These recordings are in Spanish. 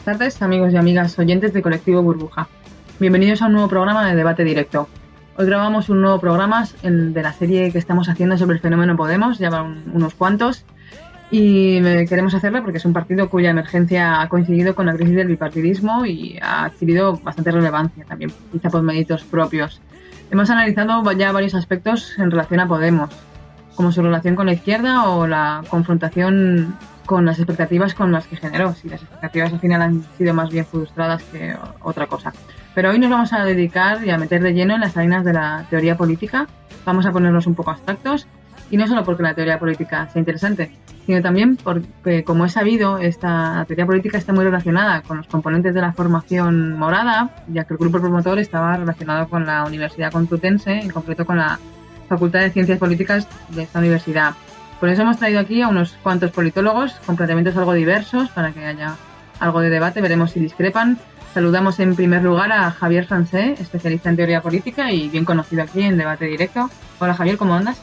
tardes, amigos y amigas oyentes de Colectivo Burbuja. Bienvenidos a un nuevo programa de debate directo. Hoy grabamos un nuevo programa de la serie que estamos haciendo sobre el fenómeno Podemos, ya van unos cuantos, y queremos hacerlo porque es un partido cuya emergencia ha coincidido con la crisis del bipartidismo y ha adquirido bastante relevancia también, quizá por méritos propios. Hemos analizado ya varios aspectos en relación a Podemos, como su relación con la izquierda o la confrontación con las expectativas con las que generó, si las expectativas al final han sido más bien frustradas que otra cosa. Pero hoy nos vamos a dedicar y a meter de lleno en las arenas de la teoría política. Vamos a ponernos un poco abstractos, y no solo porque la teoría política sea interesante, sino también porque, como es sabido, la teoría política está muy relacionada con los componentes de la formación morada, ya que el grupo promotor estaba relacionado con la Universidad Complutense, en concreto con la Facultad de Ciencias Políticas de esta universidad. Por eso hemos traído aquí a unos cuantos politólogos con planteamientos algo diversos para que haya algo de debate, veremos si discrepan. Saludamos en primer lugar a Javier Francé, especialista en teoría política y bien conocido aquí en Debate Directo. Hola Javier, ¿cómo andas?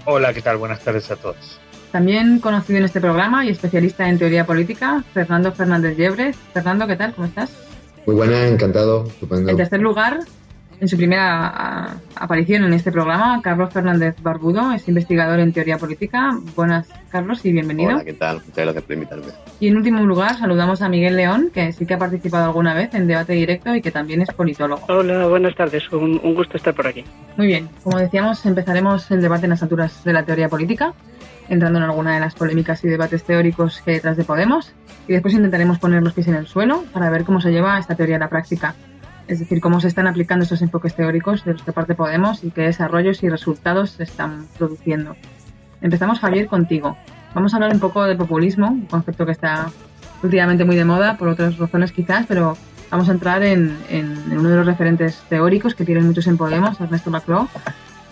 Hola, ¿qué tal? Buenas tardes a todos. También conocido en este programa y especialista en teoría política, Fernando Fernández Llebres. Fernando, ¿qué tal? ¿Cómo estás? Muy buena, encantado, estupendo. En tercer lugar, en su primera aparición en este programa, Carlos Fernández Barbudo, es investigador en teoría política. Buenas, Carlos, y bienvenido. Hola, ¿qué tal? Muchas gracias por invitarme. Y en último lugar, saludamos a Miguel León, que sí que ha participado alguna vez en Debate Directo y que también es politólogo. Hola, buenas tardes. Un gusto estar por aquí. Muy bien. Como decíamos, empezaremos el debate en las alturas de la teoría política, entrando en alguna de las polémicas y debates teóricos que hay detrás de Podemos, y después intentaremos poner los pies en el suelo para ver cómo se lleva esta teoría a la práctica. Es decir, cómo se están aplicando estos enfoques teóricos de los que parte Podemos y qué desarrollos y resultados se están produciendo. Empezamos, Javier, contigo. Vamos a hablar un poco de populismo, un concepto que está últimamente muy de moda, por otras razones quizás, pero vamos a entrar en uno de los referentes teóricos que tienen muchos en Podemos, Ernesto Laclau,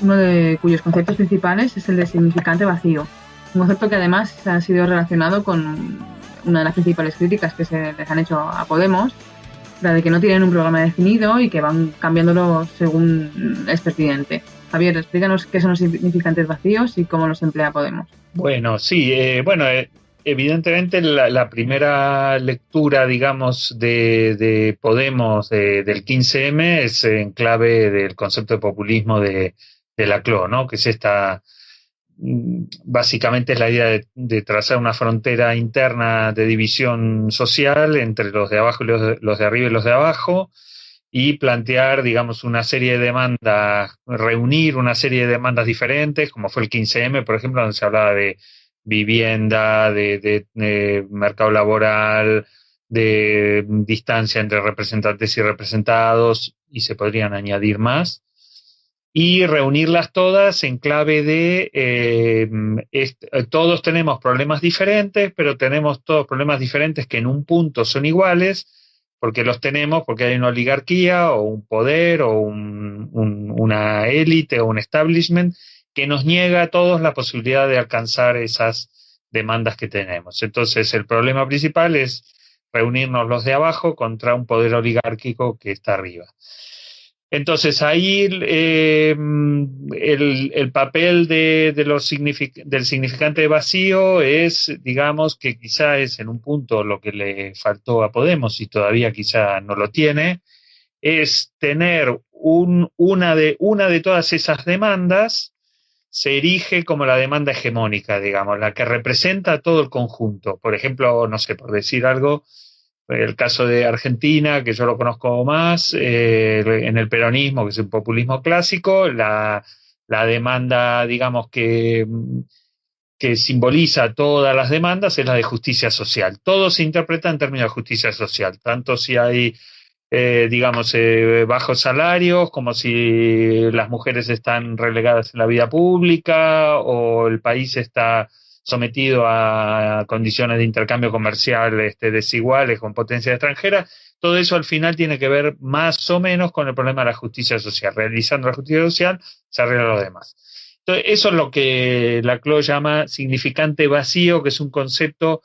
uno de cuyos conceptos principales es el de significante vacío. Un concepto que además ha sido relacionado con una de las principales críticas que se les han hecho a Podemos, la de que no tienen un programa definido y que van cambiándolo según es pertinente. Javier, explícanos qué son los significantes vacíos y cómo los emplea Podemos. Bueno, sí, evidentemente la primera lectura, digamos, de Podemos del 15M es en clave del concepto de populismo de Laclau, ¿no? Que es básicamente es la idea de trazar una frontera interna de división social entre los de abajo y los de arriba y los de abajo, y plantear, digamos, una serie de demandas, reunir una serie de demandas diferentes, como fue el 15M, por ejemplo, donde se hablaba de vivienda, de mercado laboral, de distancia entre representantes y representados, y se podrían añadir más, y reunirlas todas en clave de todos tenemos problemas diferentes, pero tenemos todos problemas diferentes que en un punto son iguales, porque los tenemos, porque hay una oligarquía o un poder o una élite o un establishment que nos niega a todos la posibilidad de alcanzar esas demandas que tenemos. Entonces el problema principal es reunirnos los de abajo contra un poder oligárquico que está arriba. Entonces ahí el papel del significante vacío es, digamos, que quizá es en un punto lo que le faltó a Podemos y todavía quizá no lo tiene, es tener una de todas esas demandas se erige como la demanda hegemónica, digamos, la que representa todo el conjunto. Por ejemplo, no sé, por decir algo, el caso de Argentina, que yo lo conozco más, en el peronismo, que es un populismo clásico, la demanda, digamos, que simboliza todas las demandas es la de justicia social. Todo se interpreta en términos de justicia social, tanto si hay, bajos salarios, como si las mujeres están relegadas en la vida pública o el país está sometido a condiciones de intercambio comercial desiguales con potencias extranjeras. Todo eso al final tiene que ver más o menos con el problema de la justicia social. Realizando la justicia social se arregla lo demás. Entonces, eso es lo que Laclau llama significante vacío, que es un concepto.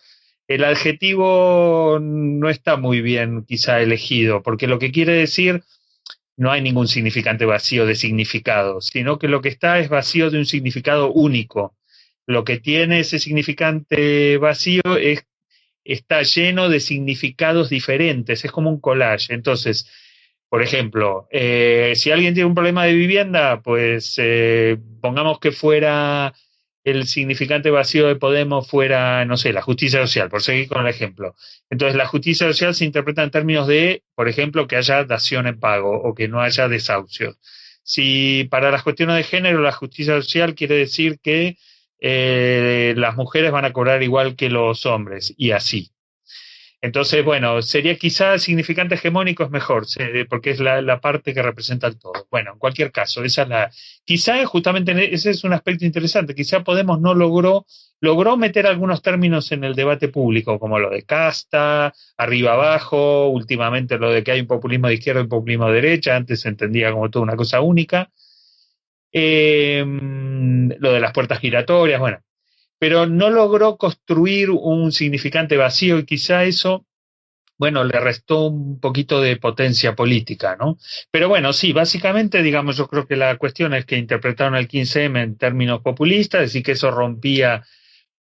El adjetivo no está muy bien quizá elegido, porque lo que quiere decir no hay ningún significante vacío de significado, sino que lo que está es vacío de un significado único. Lo que tiene ese significante vacío es está lleno de significados diferentes, es como un collage. Entonces, por ejemplo, si alguien tiene un problema de vivienda, pues pongamos que fuera el significante vacío de Podemos fuera, no sé, la justicia social, por seguir con el ejemplo. Entonces, la justicia social se interpreta en términos de, por ejemplo, que haya dación en pago o que no haya desahucios. Si para las cuestiones de género la justicia social quiere decir que las mujeres van a cobrar igual que los hombres, y así. Entonces, bueno, sería quizá significante hegemónico es mejor, porque es la parte que representa el todo. Bueno, en cualquier caso, quizá justamente ese es un aspecto interesante. Quizá Podemos no logró meter algunos términos en el debate público, como lo de casta, arriba abajo, últimamente lo de que hay un populismo de izquierda y un populismo de derecha, antes se entendía como toda una cosa única. Lo de las puertas giratorias, bueno. Pero no logró construir un significante vacío y quizá eso, bueno, le restó un poquito de potencia política, ¿no? Pero bueno, sí, básicamente, digamos, yo creo que la cuestión es que interpretaron el 15M en términos populistas, es decir, que eso rompía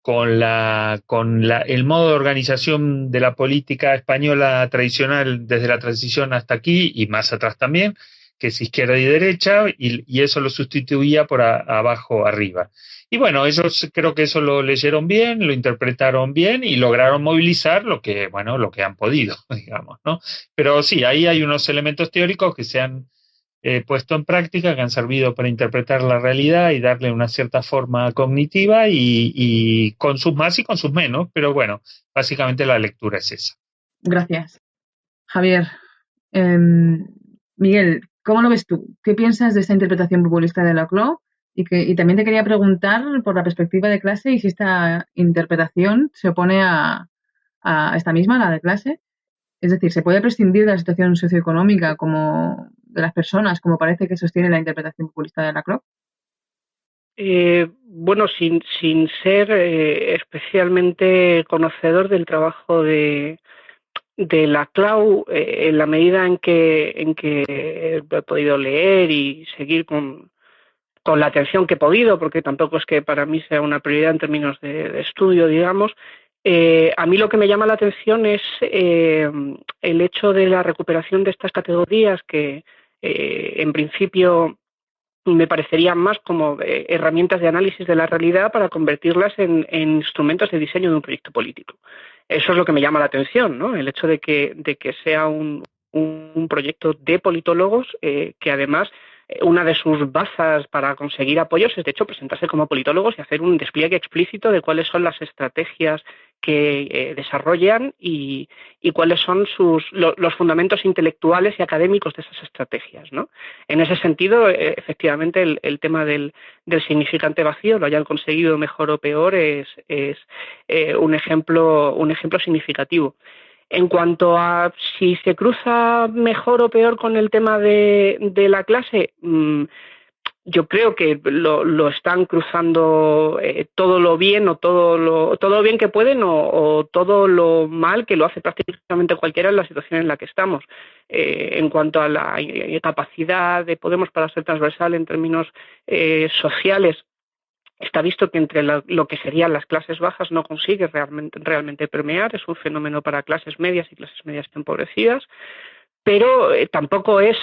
con el modo de organización de la política española tradicional desde la transición hasta aquí y más atrás también, que es izquierda y derecha, y eso lo sustituía por abajo arriba. Y bueno, ellos creo que eso lo leyeron bien, lo interpretaron bien y lograron movilizar lo que han podido, digamos, ¿no? Pero sí, ahí hay unos elementos teóricos que se han puesto en práctica, que han servido para interpretar la realidad y darle una cierta forma cognitiva y con sus más y con sus menos, pero bueno, básicamente la lectura es esa. Gracias. Javier, Miguel, ¿cómo lo ves tú? ¿Qué piensas de esta interpretación populista de Laclau? Y también te quería preguntar por la perspectiva de clase y si esta interpretación se opone a esta misma, la de clase. Es decir, ¿se puede prescindir de la situación socioeconómica como de las personas, como parece que sostiene la interpretación populista de Laclau? Bueno, sin ser especialmente conocedor del trabajo de Laclau, en la medida en que he podido leer y seguir con la atención que he podido, porque tampoco es que para mí sea una prioridad en términos de estudio, digamos, a mí lo que me llama la atención es el hecho de la recuperación de estas categorías que en principio me parecerían más como herramientas de análisis de la realidad para convertirlas en instrumentos de diseño de un proyecto político. Eso es lo que me llama la atención, ¿no? El hecho de que sea un proyecto de politólogos que además una de sus bazas para conseguir apoyos es, de hecho, presentarse como politólogos y hacer un despliegue explícito de cuáles son las estrategias que desarrollan y cuáles son los fundamentos intelectuales y académicos de esas estrategias, ¿no? En ese sentido, efectivamente, el tema del significante vacío, lo hayan conseguido mejor o peor, es un ejemplo significativo. En cuanto a si se cruza mejor o peor con el tema de la clase, yo creo que lo están cruzando todo lo bien o todo lo bien que pueden o todo lo mal que lo hace prácticamente cualquiera en la situación en la que estamos. En cuanto a la capacidad de Podemos para ser transversal en términos sociales, está visto que entre lo que serían las clases bajas no consigue realmente permear, es un fenómeno para clases medias y clases medias empobrecidas, pero tampoco es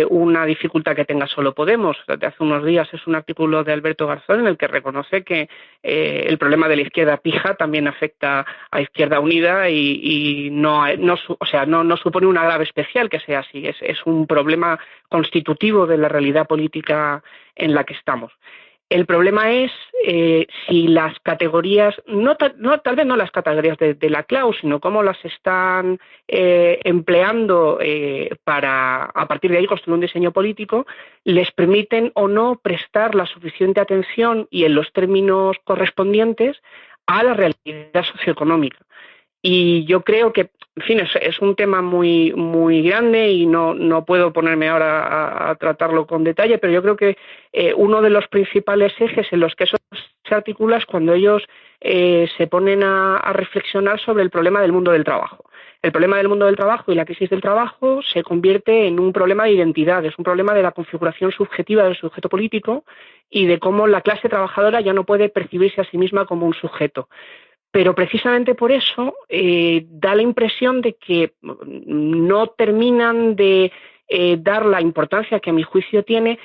una dificultad que tenga solo Podemos. De hace unos días es un artículo de Alberto Garzón en el que reconoce que el problema de la izquierda pija también afecta a Izquierda Unida y no supone un agravio especial que sea así, es un problema constitutivo de la realidad política en la que estamos. El problema es si las categorías, tal vez no las categorías de Laclau, sino cómo las están empleando para, a partir de ahí, construir un diseño político, les permiten o no prestar la suficiente atención y en los términos correspondientes a la realidad socioeconómica. Y yo creo que, en fin, es un tema muy muy grande y no puedo ponerme ahora a tratarlo con detalle, pero yo creo que uno de los principales ejes en los que eso se articula es cuando ellos se ponen a reflexionar sobre el problema del mundo del trabajo. El problema del mundo del trabajo y la crisis del trabajo se convierte en un problema de identidad, es un problema de la configuración subjetiva del sujeto político y de cómo la clase trabajadora ya no puede percibirse a sí misma como un sujeto. pero precisamente por eso da la impresión de que no terminan de dar la importancia que a mi juicio tiene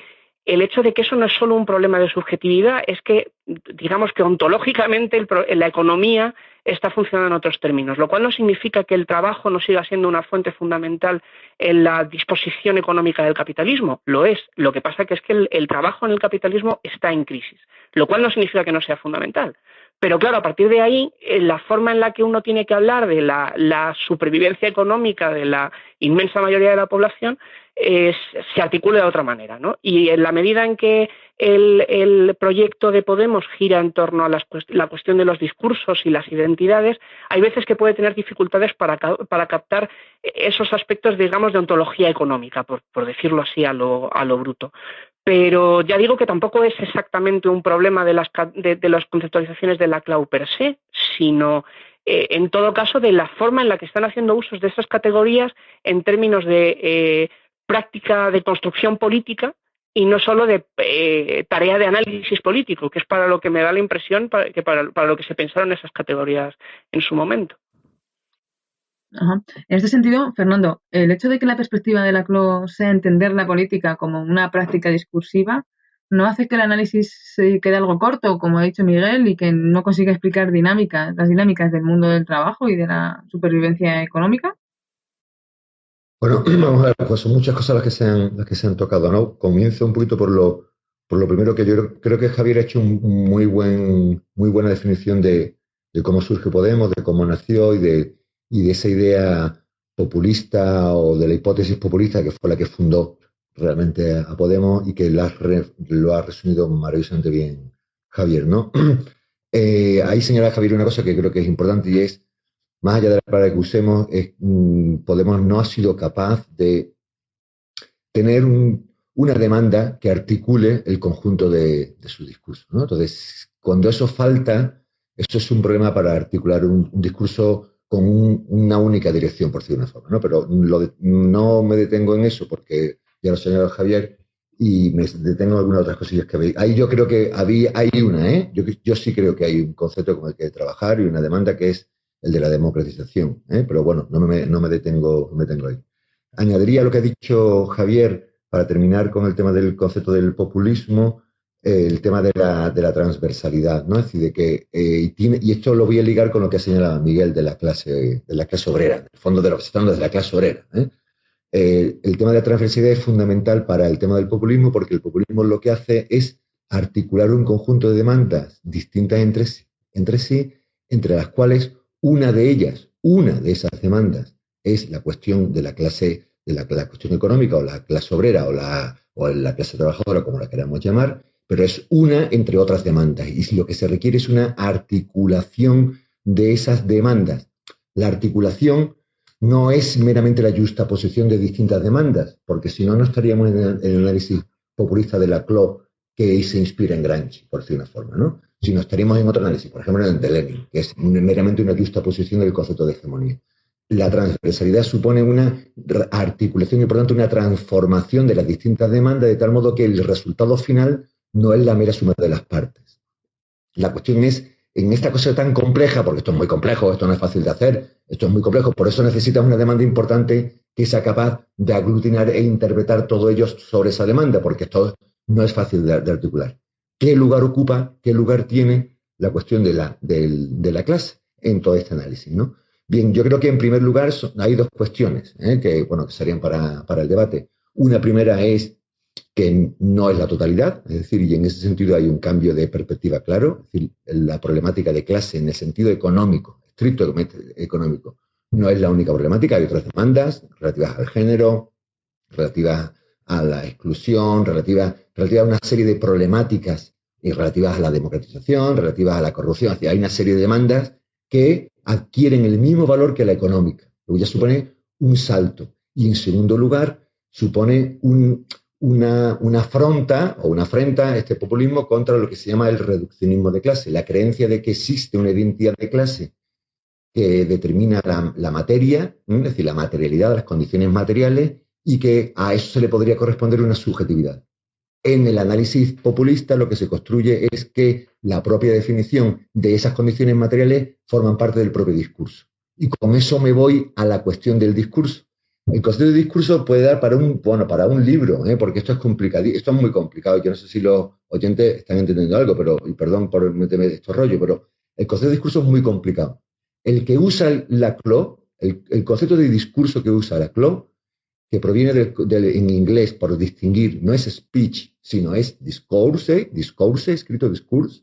el hecho de que eso no es solo un problema de subjetividad, es que, digamos que ontológicamente la economía está funcionando en otros términos, lo cual no significa que el trabajo no siga siendo una fuente fundamental en la disposición económica del capitalismo, lo es. Lo que pasa que es que el trabajo en el capitalismo está en crisis, lo cual no significa que no sea fundamental. Pero claro, a partir de ahí, la forma en la que uno tiene que hablar de la supervivencia económica de la inmensa mayoría de la población se articula de otra manera, ¿no? Y en la medida en que el proyecto de Podemos gira en torno a la cuestión de los discursos y las identidades, hay veces que puede tener dificultades para captar esos aspectos, digamos, de ontología económica, por decirlo así a lo bruto. Pero ya digo que tampoco es exactamente un problema de las conceptualizaciones de la clau per se, sino en todo caso de la forma en la que están haciendo usos de esas categorías en términos de práctica de construcción política y no solo de tarea de análisis político, que es para lo que me da la impresión que para lo que se pensaron esas categorías en su momento. Ajá. En este sentido, Fernando, el hecho de que la perspectiva de la CLO sea entender la política como una práctica discursiva, ¿no hace que el análisis se quede algo corto, como ha dicho Miguel, y que no consiga explicar las dinámicas del mundo del trabajo y de la supervivencia económica? Bueno, vamos a ver, pues son muchas cosas las que se han tocado, ¿no? Comienzo un poquito por lo primero que yo creo que Javier ha hecho muy buena definición de cómo surge Podemos, de cómo nació y de esa idea populista o de la hipótesis populista que fue la que fundó realmente a Podemos y que lo ha resumido maravillosamente bien Javier, ¿no? Ahí señala Javier una cosa que creo que es importante y es, más allá de la palabra que usemos, Podemos no ha sido capaz de tener una demanda que articule el conjunto de su discurso, ¿no? Entonces, cuando eso falta, eso es un problema para articular un discurso con una única dirección, por decirlo de una forma, ¿no? Pero no me detengo en eso porque ya lo señaló Javier y me detengo en algunas otras cosillas que veis. Ahí yo creo que hay una, ¿eh? Yo sí creo que hay un concepto con el que trabajar y una demanda que es el de la democratización, ¿eh? Pero bueno, no me detengo ahí. Añadiría lo que ha dicho Javier para terminar con el tema del concepto del populismo, el tema de la transversalidad, ¿no? Es decir, de que, y esto lo voy a ligar con lo que señalaba Miguel de la clase obrera, en el fondo de la clase obrera, ¿eh? El tema de la transversalidad es fundamental para el tema del populismo porque el populismo lo que hace es articular un conjunto de demandas distintas entre sí, entre las cuales una de esas demandas es la cuestión de la cuestión económica o la clase obrera o la clase trabajadora, como la queramos llamar, pero es una entre otras demandas y lo que se requiere es una articulación de esas demandas. La articulación no es meramente la justaposición de distintas demandas, porque si no, no estaríamos en el análisis populista de la CLO que se inspira en Gramsci, por decir una forma, ¿no? Sino estaríamos en otro análisis, por ejemplo en el de Lenin, que es meramente una justaposición del concepto de hegemonía. La transversalidad supone una articulación y por tanto una transformación de las distintas demandas de tal modo que el resultado final no es la mera suma de las partes. La cuestión es, en esta cosa tan compleja, porque esto es muy complejo, esto no es fácil de hacer, esto es muy complejo, por eso necesitas una demanda importante que sea capaz de aglutinar e interpretar todo ello sobre esa demanda, porque esto no es fácil de articular. ¿Qué lugar ocupa, qué lugar tiene la cuestión de la clase en todo este análisis, ¿no? Bien, yo creo que en primer lugar hay dos cuestiones que serían para el debate. Una primera es que no es la totalidad, es decir, y en ese sentido hay un cambio de perspectiva claro, es decir, la problemática de clase en el sentido económico, estrictamente económico, no es la única problemática, hay otras demandas relativas al género, relativas a la exclusión, relativas a una serie de problemáticas y relativas a la democratización, relativas a la corrupción, es decir, hay una serie de demandas que adquieren el mismo valor que la económica, lo que ya supone un salto. Y en segundo lugar, supone una afronta o una afrenta a este populismo contra lo que se llama el reduccionismo de clase, la creencia de que existe una identidad de clase que determina la materia, es decir, la materialidad, las condiciones materiales, y que a eso se le podría corresponder una subjetividad. En el análisis populista lo que se construye es que la propia definición de esas condiciones materiales forman parte del propio discurso. Y con eso me voy a la cuestión del discurso. El concepto de discurso puede dar para un libro, porque esto es complicado, esto es muy complicado. Yo no sé si los oyentes están entendiendo algo, y perdón por meterme de estos rollos, pero el concepto de discurso es muy complicado. El que usa la CLO, el concepto de discurso que usa la CLO, que proviene en inglés por distinguir, no es speech, sino es discourse, escrito discourse,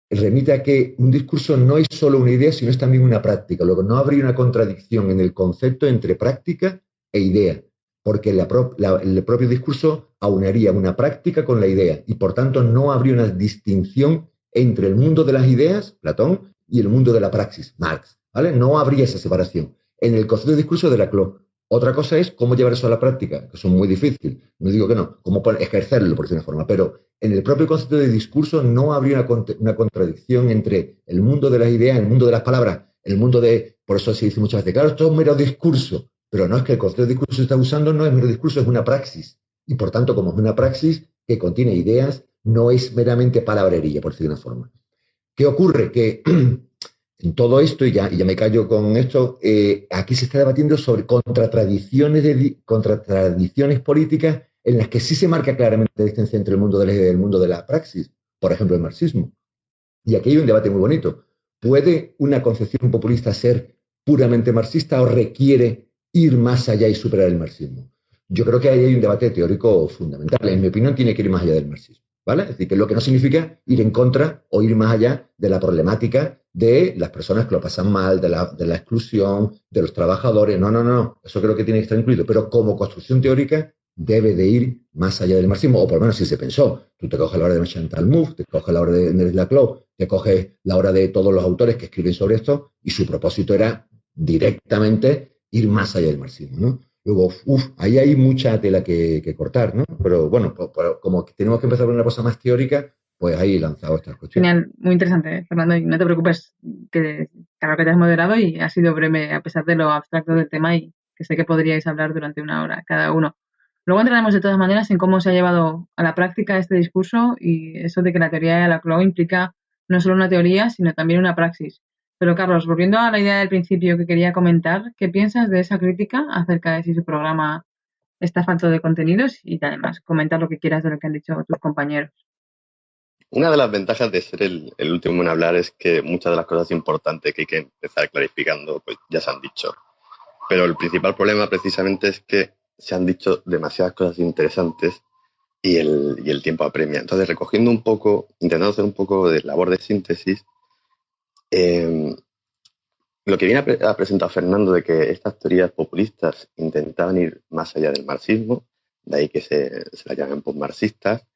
remite a que un discurso no es solo una idea, sino es también una práctica. Luego, no habría una contradicción en el concepto entre práctica e idea, porque el propio discurso aunaría una práctica con la idea y, por tanto, no habría una distinción entre el mundo de las ideas, Platón, y el mundo de la praxis, Marx. ¿Vale? No habría esa separación. En el concepto de discurso de Laclau. Otra cosa es cómo llevar eso a la práctica, que eso es muy difícil. No digo que no, cómo ejercerlo, por decirlo de una forma. Pero en el propio concepto de discurso no habría una contradicción entre el mundo de las ideas, el mundo de las palabras, el mundo de... Por eso se dice muchas veces, claro, esto es mero discurso. Pero no, es que el concepto de discurso que se está usando no es mero discurso, es una praxis. Y por tanto, como es una praxis que contiene ideas, no es meramente palabrería, por decirlo de una forma. ¿Qué ocurre? Que en todo esto, y ya me callo con esto, aquí se está debatiendo sobre contratradiciones políticas en las que sí se marca claramente la distancia entre el mundo de la idea y el mundo de la praxis, por ejemplo, el marxismo. Y aquí hay un debate muy bonito. ¿Puede una concepción populista ser puramente marxista o requiere ir más allá y superar el marxismo? Yo creo que ahí hay un debate teórico fundamental. En mi opinión, tiene que ir más allá del marxismo, ¿vale? Es decir, que lo que no significa ir en contra o ir más allá de la problemática de las personas que lo pasan mal, de la exclusión, de los trabajadores. No. Eso creo que tiene que estar incluido. Pero como construcción teórica debe de ir más allá del marxismo, o por lo menos si se pensó. Tú te coges la obra de Chantal Mouffe, te coges la obra de Laclau, te coges la obra de todos los autores que escriben sobre esto, y su propósito era directamente ir más allá del marxismo, ¿no? Luego, ahí hay mucha tela que cortar, ¿no? Pero bueno, como tenemos que empezar con una cosa más teórica, pues ahí he lanzado estas cuestiones. Genial, muy interesante, Fernando, y no te preocupes, que claro que te has moderado y ha sido breve a pesar de lo abstracto del tema y que sé que podríais hablar durante una hora cada uno. Luego entraremos de todas maneras en cómo se ha llevado a la práctica este discurso y eso de que la teoría de Laclau implica no solo una teoría, sino también una praxis. Pero Carlos, volviendo a la idea del principio que quería comentar, ¿qué piensas de esa crítica acerca de si su programa está falto de contenidos? Y además, comentar lo que quieras de lo que han dicho tus compañeros. Una de las ventajas de ser el último en hablar es que muchas de las cosas importantes que hay que empezar clarificando pues ya se han dicho. Pero el principal problema precisamente es que se han dicho demasiadas cosas interesantes y el tiempo apremia. Entonces, recogiendo un poco, intentando hacer un poco de labor de síntesis, lo que viene a presentar Fernando de que estas teorías populistas intentaban ir más allá del marxismo, de ahí que se las llamen postmarxistas.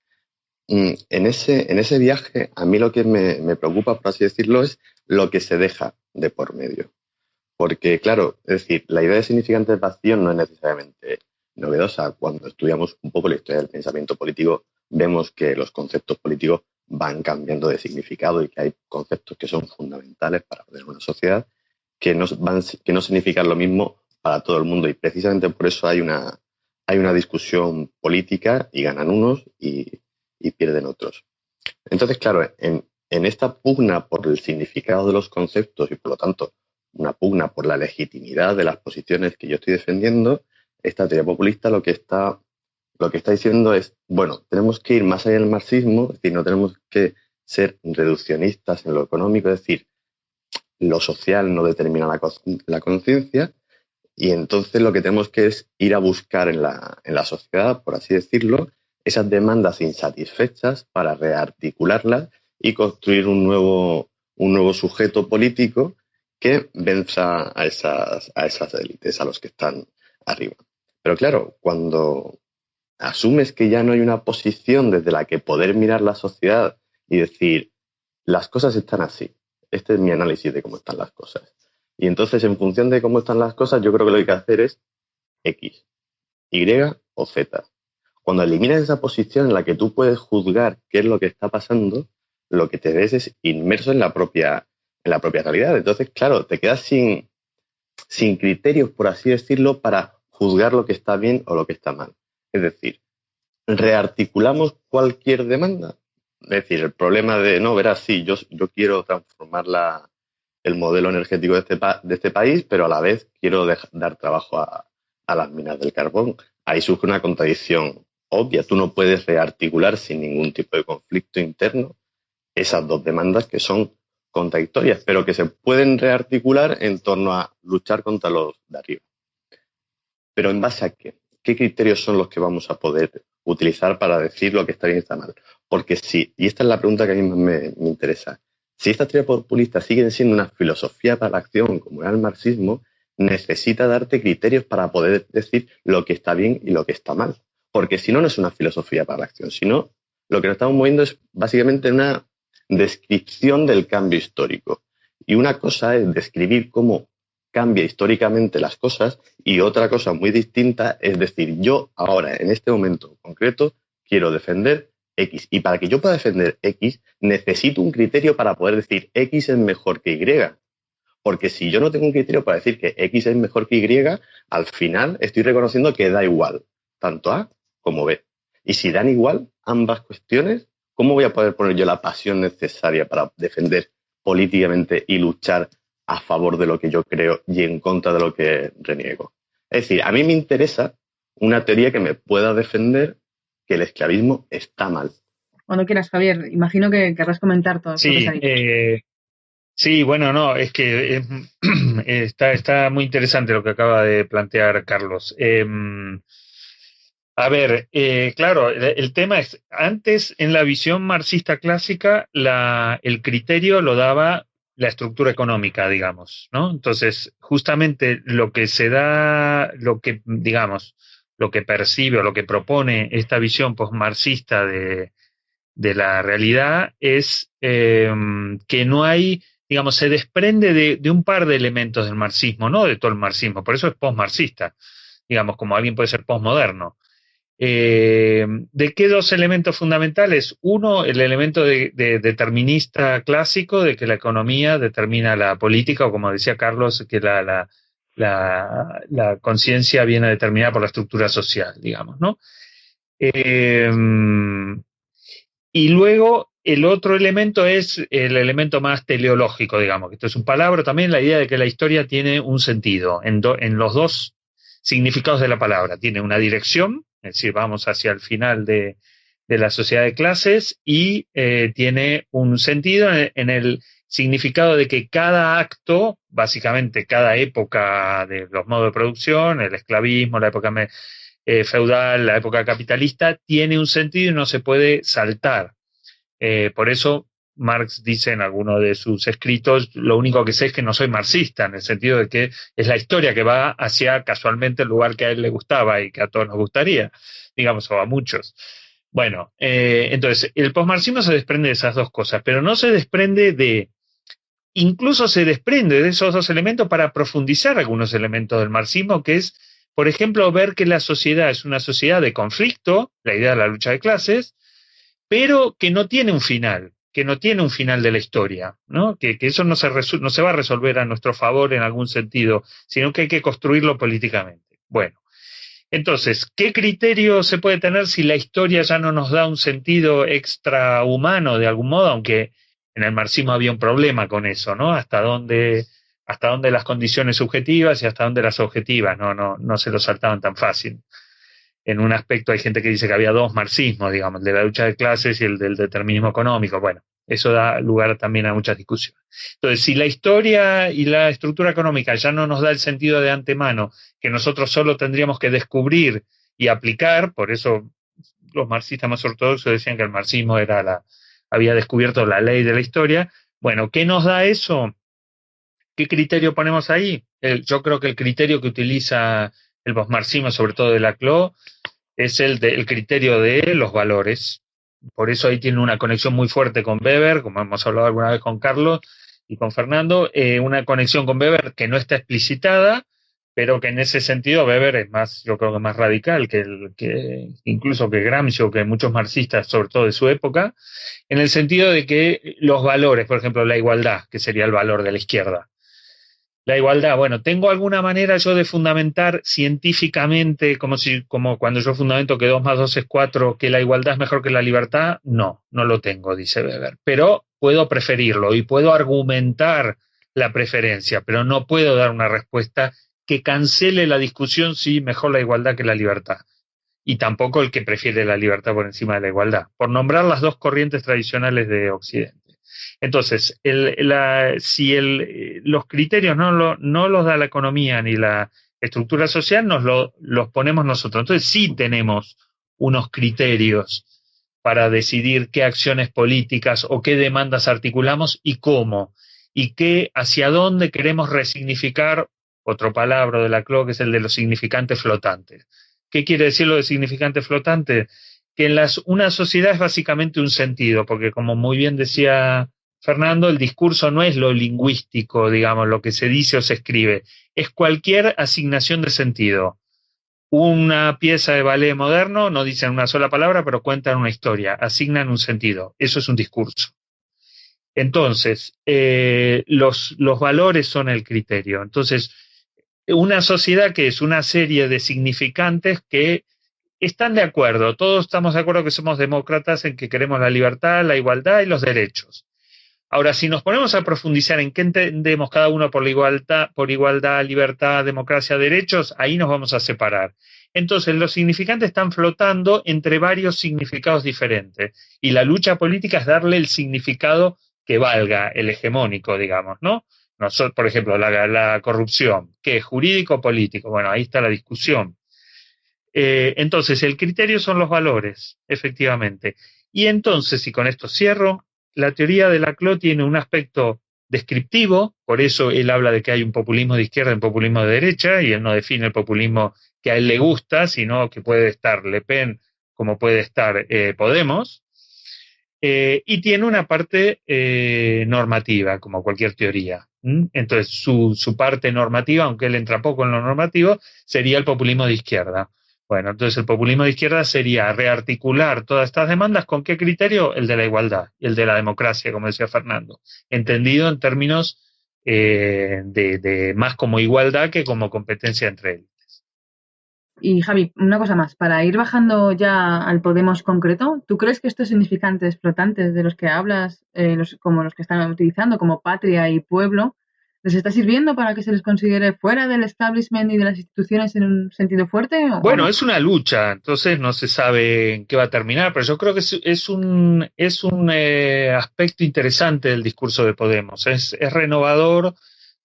En ese viaje, a mí lo que me preocupa, por así decirlo, es lo que se deja de por medio. Porque, claro, es decir, la idea de significantes vacíos no es necesariamente novedosa. Cuando estudiamos un poco la historia del pensamiento político, vemos que los conceptos políticos van cambiando de significado y que hay conceptos que son fundamentales para ordenar una sociedad que no significan lo mismo para todo el mundo. Y precisamente por eso hay una discusión política y ganan unos y pierden otros. Entonces, claro, en esta pugna por el significado de los conceptos y, por lo tanto, una pugna por la legitimidad de las posiciones que yo estoy defendiendo, esta teoría populista lo que está diciendo es, bueno, tenemos que ir más allá del marxismo, es decir, no tenemos que ser reduccionistas en lo económico, es decir, lo social no determina la conciencia, y entonces lo que tenemos que es ir a buscar en la sociedad, por así decirlo, esas demandas insatisfechas para rearticularlas y construir un nuevo sujeto político que venza a esas élites, a los que están arriba. Pero claro, cuando asumes que ya no hay una posición desde la que poder mirar la sociedad y decir, las cosas están así, este es mi análisis de cómo están las cosas. Y entonces, en función de cómo están las cosas, yo creo que lo que hay que hacer es X, Y o Z. Cuando eliminas esa posición en la que tú puedes juzgar qué es lo que está pasando, lo que te ves es inmerso en la propia realidad. Entonces, claro, te quedas sin criterios, por así decirlo, para juzgar lo que está bien o lo que está mal. Es decir, rearticulamos cualquier demanda. Es decir, el problema de, no, verás, sí, yo quiero transformar el modelo energético de este país, pero a la vez quiero dar trabajo a las minas del carbón. Ahí surge una contradicción obvia. Tú no puedes rearticular sin ningún tipo de conflicto interno esas dos demandas que son contradictorias, pero que se pueden rearticular en torno a luchar contra los de arriba. Pero ¿en base a qué? ¿Qué criterios son los que vamos a poder utilizar para decir lo que está bien y está mal? Porque sí, y esta es la pregunta que a mí más me interesa, si estas teorías populistas siguen siendo una filosofía para la acción, como era el marxismo, necesita darte criterios para poder decir lo que está bien y lo que está mal. Porque si no, no es una filosofía para la acción, sino lo que nos estamos moviendo es básicamente una descripción del cambio histórico. Y una cosa es describir cómo cambia históricamente las cosas y otra cosa muy distinta es decir, yo ahora, en este momento concreto, quiero defender X. Y para que yo pueda defender X, necesito un criterio para poder decir X es mejor que Y. Porque si yo no tengo un criterio para decir que X es mejor que Y, al final estoy reconociendo que da igual, tanto A como B. Y si dan igual ambas cuestiones, ¿cómo voy a poder poner yo la pasión necesaria para defender políticamente y luchar a favor de lo que yo creo y en contra de lo que reniego? Es decir, a mí me interesa una teoría que me pueda defender que el esclavismo está mal. Cuando quieras, Javier. Imagino que querrás comentar todo esto que se ha dicho. Sí, bueno, no, es que está muy interesante lo que acaba de plantear Carlos. A ver, claro, el tema es, antes en la visión marxista clásica, el criterio lo daba la estructura económica, digamos, ¿no? Entonces, justamente lo que se da, lo que, digamos, lo que percibe o lo que propone esta visión postmarxista de la realidad es que no hay, digamos, se desprende de un par de elementos del marxismo, no de todo el marxismo, por eso es postmarxista, digamos, como alguien puede ser postmoderno. ¿De qué dos elementos fundamentales? Uno, el elemento de determinista clásico, de que la economía determina la política, o como decía Carlos, que la conciencia viene determinada por la estructura social, digamos, ¿no? Y luego el otro elemento es el elemento más teleológico, digamos, que esto es un palabra también, la idea de que la historia tiene un sentido en los dos significados de la palabra. Tiene una dirección, es decir, vamos hacia el final de la sociedad de clases, y tiene un sentido en el significado de que cada acto, básicamente cada época de los modos de producción, el esclavismo, la época feudal, la época capitalista, tiene un sentido y no se puede saltar. Por eso Marx dice en alguno de sus escritos, lo único que sé es que no soy marxista, en el sentido de que es la historia que va hacia casualmente el lugar que a él le gustaba y que a todos nos gustaría, digamos, o a muchos. Bueno, entonces, el posmarxismo se desprende de esas dos cosas, pero no se desprende incluso se desprende de esos dos elementos para profundizar algunos elementos del marxismo, que es, por ejemplo, ver que la sociedad es una sociedad de conflicto, la idea de la lucha de clases, pero que no tiene un final, de la historia, ¿no? Que eso no se va a resolver a nuestro favor en algún sentido, sino que hay que construirlo políticamente. Bueno, entonces, ¿qué criterio se puede tener si la historia ya no nos da un sentido extrahumano de algún modo? Aunque en el marxismo había un problema con eso, ¿no? Hasta dónde las condiciones subjetivas y hasta dónde las objetivas no se lo saltaban tan fácil. En un aspecto hay gente que dice que había dos marxismos, digamos, el de la lucha de clases y el del determinismo económico. Bueno, eso da lugar también a muchas discusiones. Entonces, si la historia y la estructura económica ya no nos da el sentido de antemano, que nosotros solo tendríamos que descubrir y aplicar, por eso los marxistas más ortodoxos decían que el marxismo había descubierto la ley de la historia. Bueno, ¿qué nos da eso? ¿Qué criterio ponemos ahí? Yo creo que el criterio que utiliza el posmarxismo, sobre todo de Laclau, es el criterio de los valores. Por eso ahí tiene una conexión muy fuerte con Weber, como hemos hablado alguna vez con Carlos y con Fernando, una conexión con Weber que no está explicitada, pero que en ese sentido Weber es más, yo creo que más radical que incluso que Gramsci o que muchos marxistas, sobre todo de su época, en el sentido de que los valores, por ejemplo, la igualdad, que sería el valor de la izquierda, La igualdad, bueno, ¿tengo alguna manera yo de fundamentar científicamente, como cuando yo fundamento que 2 más 2 es 4, que la igualdad es mejor que la libertad? No, no lo tengo, dice Weber. Pero puedo preferirlo y puedo argumentar la preferencia, pero no puedo dar una respuesta que cancele la discusión si mejor la igualdad que la libertad. Y tampoco el que prefiere la libertad por encima de la igualdad, por nombrar las dos corrientes tradicionales de Occidente. Entonces, si los criterios no los da la economía ni la estructura social, los ponemos nosotros. Entonces, sí tenemos unos criterios para decidir qué acciones políticas o qué demandas articulamos y cómo, y hacia dónde queremos resignificar, otro palabra de la CLO, que es el de los significantes flotantes. ¿Qué quiere decir lo de significante flotante? Que una sociedad es básicamente un sentido, porque como muy bien decía Fernando, el discurso no es lo lingüístico, digamos, lo que se dice o se escribe, es cualquier asignación de sentido. Una pieza de ballet moderno no dicen una sola palabra, pero cuentan una historia, asignan un sentido. Eso es un discurso. Entonces, los valores son el criterio. Entonces, una sociedad que es una serie de significantes que están de acuerdo, todos estamos de acuerdo que somos demócratas en que queremos la libertad, la igualdad y los derechos. Ahora, si nos ponemos a profundizar en qué entendemos cada uno por igualdad, libertad, democracia, derechos, ahí nos vamos a separar. Entonces, los significantes están flotando entre varios significados diferentes. Y la lucha política es darle el significado que valga, el hegemónico, digamos, ¿no? Nosotros, por ejemplo, la corrupción, ¿qué es jurídico o político? Bueno, ahí está la discusión. Entonces, el criterio son los valores, efectivamente. Y entonces, y con esto cierro, la teoría de Laclau tiene un aspecto descriptivo, por eso él habla de que hay un populismo de izquierda y un populismo de derecha, y él no define el populismo que a él le gusta, sino que puede estar Le Pen como puede estar Podemos, y tiene una parte normativa, como cualquier teoría. Entonces, su parte normativa, aunque él entra poco en lo normativo, sería el populismo de izquierda. Bueno, entonces el populismo de izquierda sería rearticular todas estas demandas. ¿Con qué criterio? El de la igualdad y el de la democracia, como decía Fernando, entendido en términos de más como igualdad que como competencia entre élites. Y Javi, una cosa más, para ir bajando ya al Podemos concreto, ¿tú crees que estos significantes flotantes de los que hablas, como los que están utilizando, como patria y pueblo, les está sirviendo para que se les considere fuera del establishment y de las instituciones en un sentido fuerte? Bueno, no? es una lucha, entonces no se sabe en qué va a terminar, pero yo creo que es un aspecto interesante del discurso de Podemos. Es renovador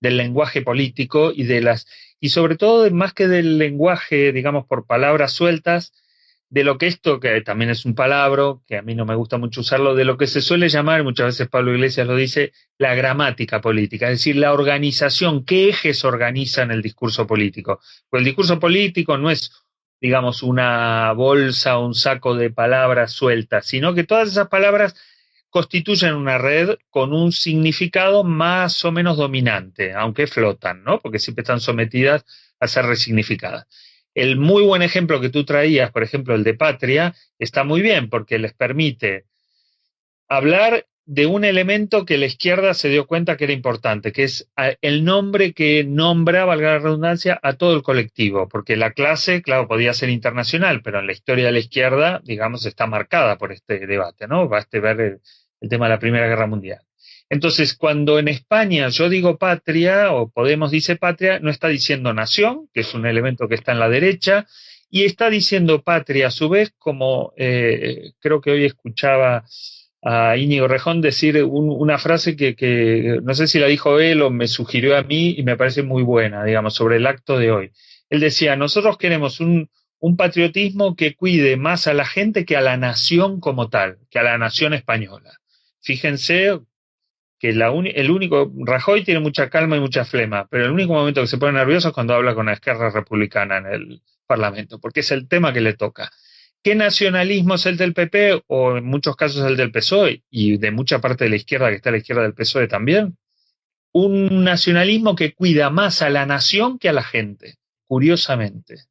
del lenguaje político y sobre todo, más que del lenguaje, digamos, por palabras sueltas, de lo que esto, que también es un palabra, que a mí no me gusta mucho usarlo, de lo que se suele llamar, muchas veces Pablo Iglesias lo dice, la gramática política, es decir, la organización, qué ejes organizan el discurso político. Pues el discurso político no es, digamos, una bolsa o un saco de palabras sueltas, sino que todas esas palabras constituyen una red con un significado más o menos dominante, aunque flotan, ¿no? Porque siempre están sometidas a ser resignificadas. El muy buen ejemplo que tú traías, por ejemplo, el de Patria, está muy bien porque les permite hablar de un elemento que la izquierda se dio cuenta que era importante, que es el nombre que nombra, valga la redundancia, a todo el colectivo, porque la clase, claro, podía ser internacional, pero en la historia de la izquierda, digamos, está marcada por este debate, ¿no? Baste ver el tema de la Primera Guerra Mundial. Entonces, cuando en España yo digo patria, o Podemos dice patria, no está diciendo nación, que es un elemento que está en la derecha, y está diciendo patria a su vez, como creo que hoy escuchaba a Íñigo Rejón decir una frase que no sé si la dijo él o me sugirió a mí y me parece muy buena, digamos, sobre el acto de hoy. Él decía, nosotros queremos un patriotismo que cuide más a la gente que a la nación como tal, que a la nación española. Fíjense que el único, Rajoy tiene mucha calma y mucha flema, pero el único momento que se pone nervioso es cuando habla con la Esquerra Republicana en el Parlamento, porque es el tema que le toca. ¿Qué nacionalismo es el del PP o en muchos casos el del PSOE y de mucha parte de la izquierda que está a la izquierda del PSOE también? Un nacionalismo que cuida más a la nación que a la gente, curiosamente.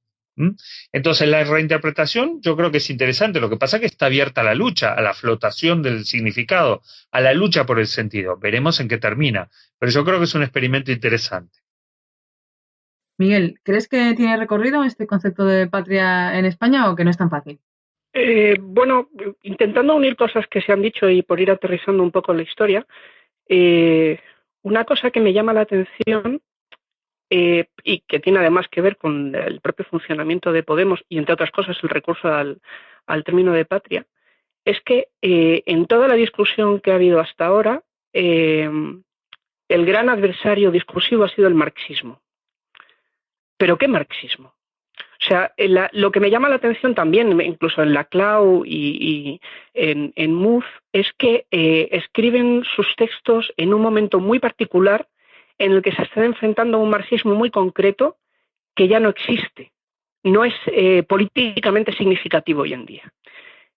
Entonces la reinterpretación yo creo que es interesante, lo que pasa es que está abierta a la lucha, a la flotación del significado, a la lucha por el sentido. Veremos en qué termina, pero yo creo que es un experimento interesante. Miguel, ¿crees que tiene recorrido este concepto de patria en España o que no es tan fácil? Bueno, intentando unir cosas que se han dicho y por ir aterrizando un poco la historia, una cosa que me llama la atención y que tiene además que ver con el propio funcionamiento de Podemos y, entre otras cosas, el recurso al término de patria, es que en toda la discusión que ha habido hasta ahora, el gran adversario discursivo ha sido el marxismo. ¿Pero qué marxismo? O sea, lo que me llama la atención también, incluso en la CLAU y en MUF, es que escriben sus textos en un momento muy particular en el que se está enfrentando a un marxismo muy concreto que ya no existe, no es políticamente significativo hoy en día.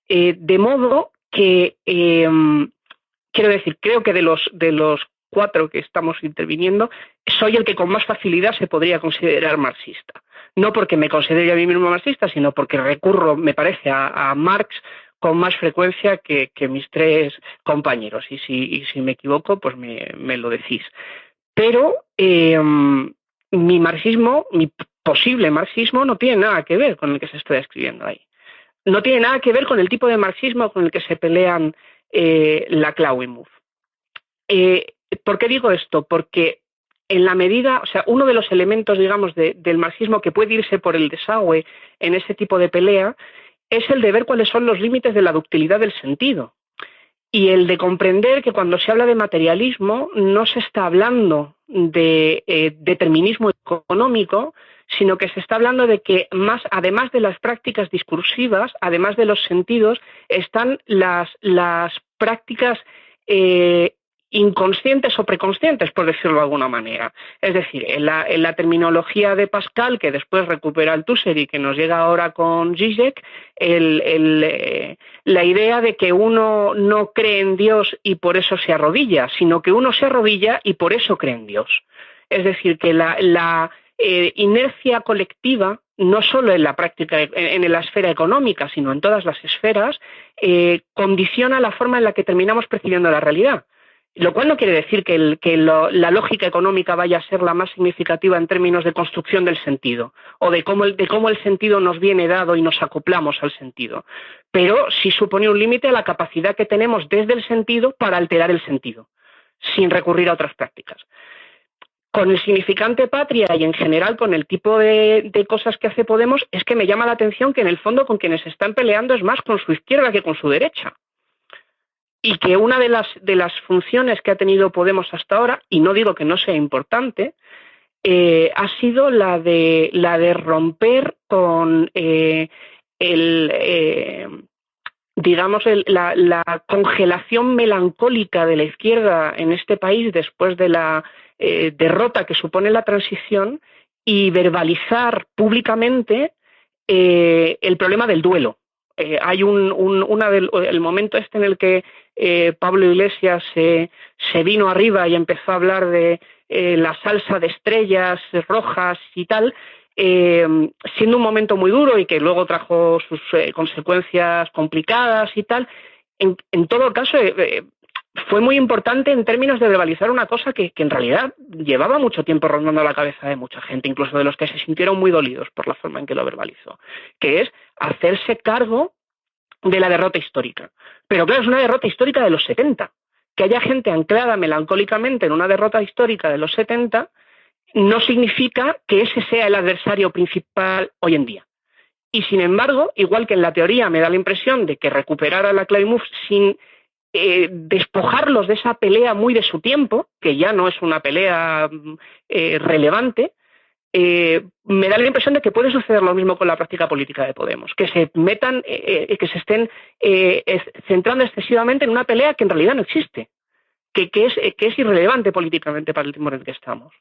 De modo que, quiero decir, creo que de los 4 que estamos interviniendo, soy el que con más facilidad se podría considerar marxista. No porque me considere a mí mismo marxista, sino porque recurro, me parece, a Marx con más frecuencia que mis 3 compañeros. Y si me equivoco, pues me lo decís. Pero mi marxismo, mi posible marxismo, no tiene nada que ver con el que se está escribiendo ahí. No tiene nada que ver con el tipo de marxismo con el que se pelean la CLAU y MUF. ¿Por qué digo esto? Porque en la medida, o sea, uno de los elementos, digamos, del marxismo que puede irse por el desagüe en ese tipo de pelea es el de ver cuáles son los límites de la ductilidad del sentido y el de comprender que cuando se habla de materialismo no se está hablando de determinismo económico, sino que se está hablando de que además de las prácticas discursivas, además de los sentidos, están las prácticas inconscientes o preconscientes, por decirlo de alguna manera. Es decir, en la terminología de Pascal, que después recupera Althusser y que nos llega ahora con Zizek, la idea de que uno no cree en Dios y por eso se arrodilla, sino que uno se arrodilla y por eso cree en Dios. Es decir, que la inercia colectiva, no solo en la práctica, en la esfera económica, sino en todas las esferas, condiciona la forma en la que terminamos percibiendo la realidad. Lo cual no quiere decir que la lógica económica vaya a ser la más significativa en términos de construcción del sentido o de cómo el sentido nos viene dado y nos acoplamos al sentido. Pero sí supone un límite a la capacidad que tenemos desde el sentido para alterar el sentido, sin recurrir a otras prácticas. Con el significante patria y en general con el tipo de cosas que hace Podemos, es que me llama la atención que en el fondo con quienes están peleando es más con su izquierda que con su derecha. Y que una de las funciones que ha tenido Podemos hasta ahora, y no digo que no sea importante, ha sido la de romper con la congelación melancólica de la izquierda en este país después de la derrota que supone la transición y verbalizar públicamente el problema del duelo. Hay el momento este en el que Pablo Iglesias se vino arriba y empezó a hablar de la salsa de estrellas rojas y tal, siendo un momento muy duro y que luego trajo sus consecuencias complicadas y tal. En todo caso, fue muy importante en términos de verbalizar una cosa que en realidad llevaba mucho tiempo rondando la cabeza de mucha gente, incluso de los que se sintieron muy dolidos por la forma en que lo verbalizó, que es hacerse cargo de la derrota histórica. Pero claro, es una derrota histórica de los 70. Que haya gente anclada melancólicamente en una derrota histórica de los 70 no significa que ese sea el adversario principal hoy en día. Y sin embargo, igual que en la teoría me da la impresión de que recuperar a la CLAU y MUF sin despojarlos de esa pelea muy de su tiempo, que ya no es una pelea relevante, me da la impresión de que puede suceder lo mismo con la práctica política de Podemos, que se metan, que se estén centrando excesivamente en una pelea que en realidad no existe, que es irrelevante políticamente para el tiempo en el que estamos.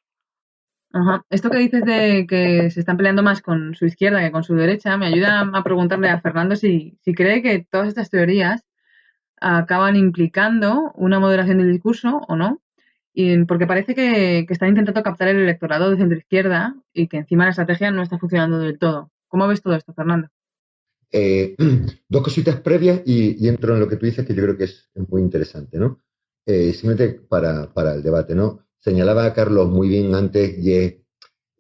Ajá. Esto que dices de que se están peleando más con su izquierda que con su derecha me ayuda a preguntarle a Fernando si cree que todas estas teorías acaban implicando una moderación del discurso o no, porque parece que están intentando captar el electorado de centro-izquierda y que encima la estrategia no está funcionando del todo. ¿Cómo ves todo esto, Fernando? Dos cositas previas y entro en lo que tú dices, que yo creo que es muy interesante, ¿no? Simplemente para el debate, ¿no? Señalaba a Carlos muy bien antes y es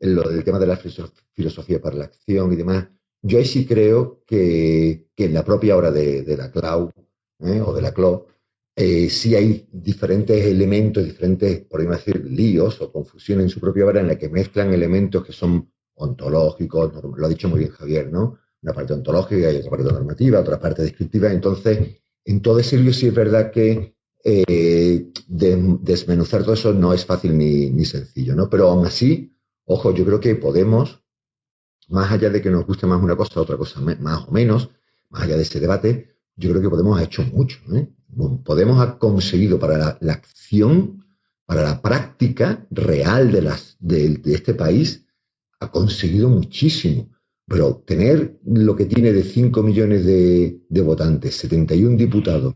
en lo del tema de la filosofía para la acción y demás, yo ahí sí creo que en la propia obra de la Clau, o de la Clau, sí hay diferentes elementos, diferentes, por ahí decir, líos o confusión en su propia obra en la que mezclan elementos que son ontológicos, lo ha dicho muy bien Javier, ¿no? Una parte ontológica y otra parte normativa, otra parte descriptiva. Entonces, en todo ese lío sí es verdad que desmenuzar todo eso no es fácil ni sencillo, ¿no? Pero aún así, ojo, yo creo que Podemos, más allá de que nos guste más una cosa, otra cosa más o menos, más allá de ese debate, yo creo que Podemos ha hecho mucho, ¿eh? Podemos ha conseguido para la acción, para la práctica real de este país, ha conseguido muchísimo. Pero tener lo que tiene de 5 millones de votantes, 71 diputados,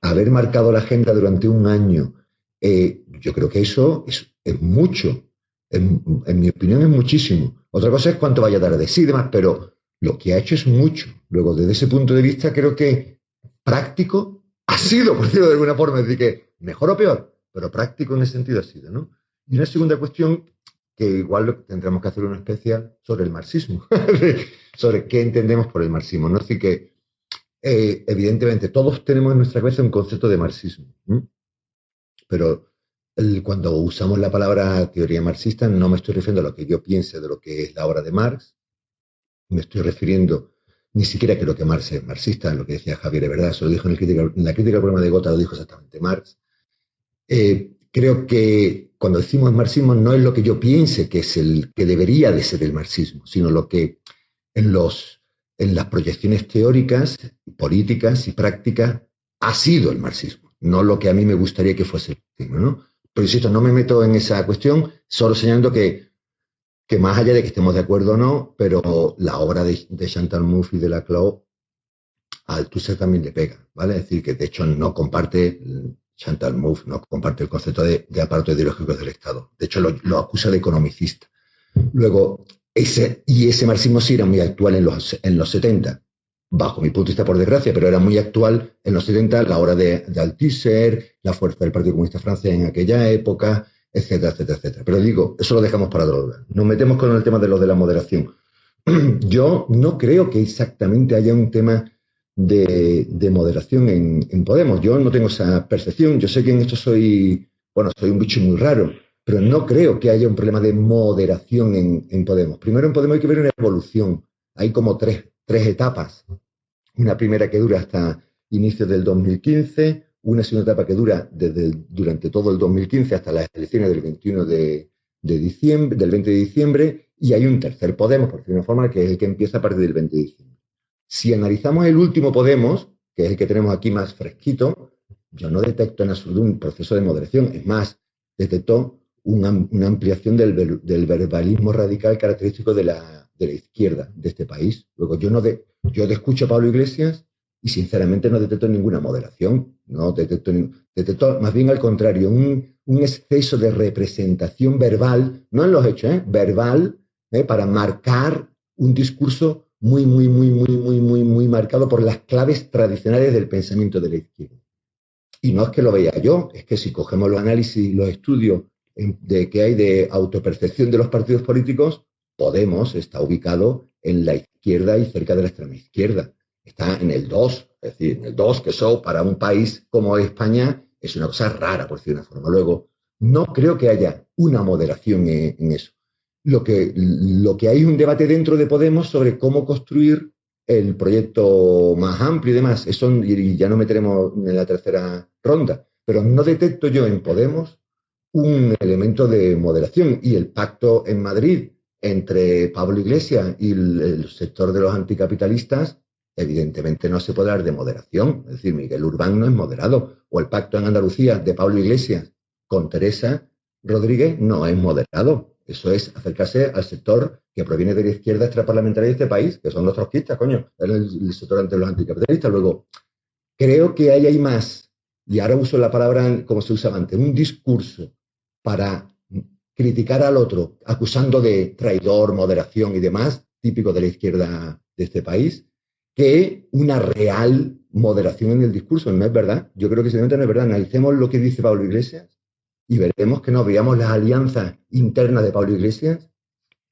haber marcado la agenda durante un año, yo creo que eso es mucho. En mi opinión es muchísimo. Otra cosa es cuánto vaya a tardar sí y demás, pero lo que ha hecho es mucho. Luego, desde ese punto de vista, creo que práctico ha sido, por decirlo de alguna forma, es decir, que mejor o peor, pero práctico en ese sentido ha sido, ¿no? Y una segunda cuestión, que igual tendremos que hacer una especial sobre el marxismo, sobre qué entendemos por el marxismo, ¿no? Es decir, que evidentemente todos tenemos en nuestra cabeza un concepto de marxismo, ¿no? Pero cuando usamos la palabra teoría marxista no me estoy refiriendo a lo que yo piense de lo que es la obra de Marx, me estoy refiriendo ni siquiera creo que Marx es marxista, lo que decía Javier, es verdad, eso lo dijo en la crítica al problema de Gotha, lo dijo exactamente Marx. Creo que cuando decimos marxismo no es lo que yo piense que es el que debería de ser el marxismo, sino lo que en las proyecciones teóricas, políticas y prácticas ha sido el marxismo, no lo que a mí me gustaría que fuese el marxismo, ¿no? Pero insisto, no me meto en esa cuestión, solo señalando que más allá de que estemos de acuerdo o no, pero la obra de Chantal Mouffe y de Laclau a Althusser también le pega, ¿vale? Es decir, que de hecho no comparte, Chantal Mouffe no comparte el concepto de aparato ideológico del Estado. De hecho, lo acusa de economicista. Luego, ese marxismo sí era muy actual en los 70, bajo mi punto de vista, por desgracia, pero era muy actual en los 70, la obra de Althusser, la fuerza del Partido Comunista Francés en aquella época, etcétera, etcétera, etcétera. Pero digo, eso lo dejamos para otro lugar. Nos metemos con el tema de lo de la moderación. Yo no creo que exactamente haya un tema de moderación en Podemos. Yo no tengo esa percepción. Yo sé que en esto soy un bicho muy raro, pero no creo que haya un problema de moderación en Podemos. Primero, en Podemos hay que ver una evolución. Hay como tres etapas. Una primera que dura hasta inicios del 2015, una segunda etapa que dura durante todo el 2015 hasta las elecciones del 21 de diciembre, del 20 de diciembre, y hay un tercer Podemos, por decirlo de una forma, que es el que empieza a partir del 20 de diciembre. Si analizamos el último Podemos, que es el que tenemos aquí más fresquito, yo no detecto en absoluto un proceso de moderación. Es más, detecto una ampliación del verbalismo radical característico de la izquierda de este país. Luego, yo escucho a Pablo Iglesias y sinceramente no detecto ninguna moderación. No detecto más bien al contrario, un exceso de representación verbal, no en los hechos, verbal, para marcar un discurso muy, muy, muy, muy, muy, muy, muy marcado por las claves tradicionales del pensamiento de la izquierda. Y no es que lo vea yo, es que si cogemos los análisis y los estudios de que hay de autopercepción de los partidos políticos, Podemos está ubicado en la izquierda y cerca de la extrema izquierda. Está en el 2, es decir, en el 2, que eso para un país como España es una cosa rara, por decir una forma. Luego, no creo que haya una moderación en eso. Lo que hay es un debate dentro de Podemos sobre cómo construir el proyecto más amplio y demás. Eso, y ya nos meteremos en la tercera ronda. Pero no detecto yo en Podemos un elemento de moderación. Y el pacto en Madrid entre Pablo Iglesias y el sector de los anticapitalistas, evidentemente no se puede hablar de moderación. Es decir, Miguel Urbán no es moderado. O el pacto en Andalucía de Pablo Iglesias con Teresa Rodríguez no es moderado. Eso es acercarse al sector que proviene de la izquierda extraparlamentaria de este país, que son los trotskistas, coño, el sector ante los anticapitalistas. Luego, creo que ahí hay más, y ahora uso la palabra como se usaba antes, un discurso para criticar al otro, acusando de traidor, moderación y demás, típico de la izquierda de este país, que una real moderación en el discurso. No es verdad. Yo creo que simplemente no es verdad. Analicemos lo que dice Pablo Iglesias y veremos que no veamos las alianzas internas de Pablo Iglesias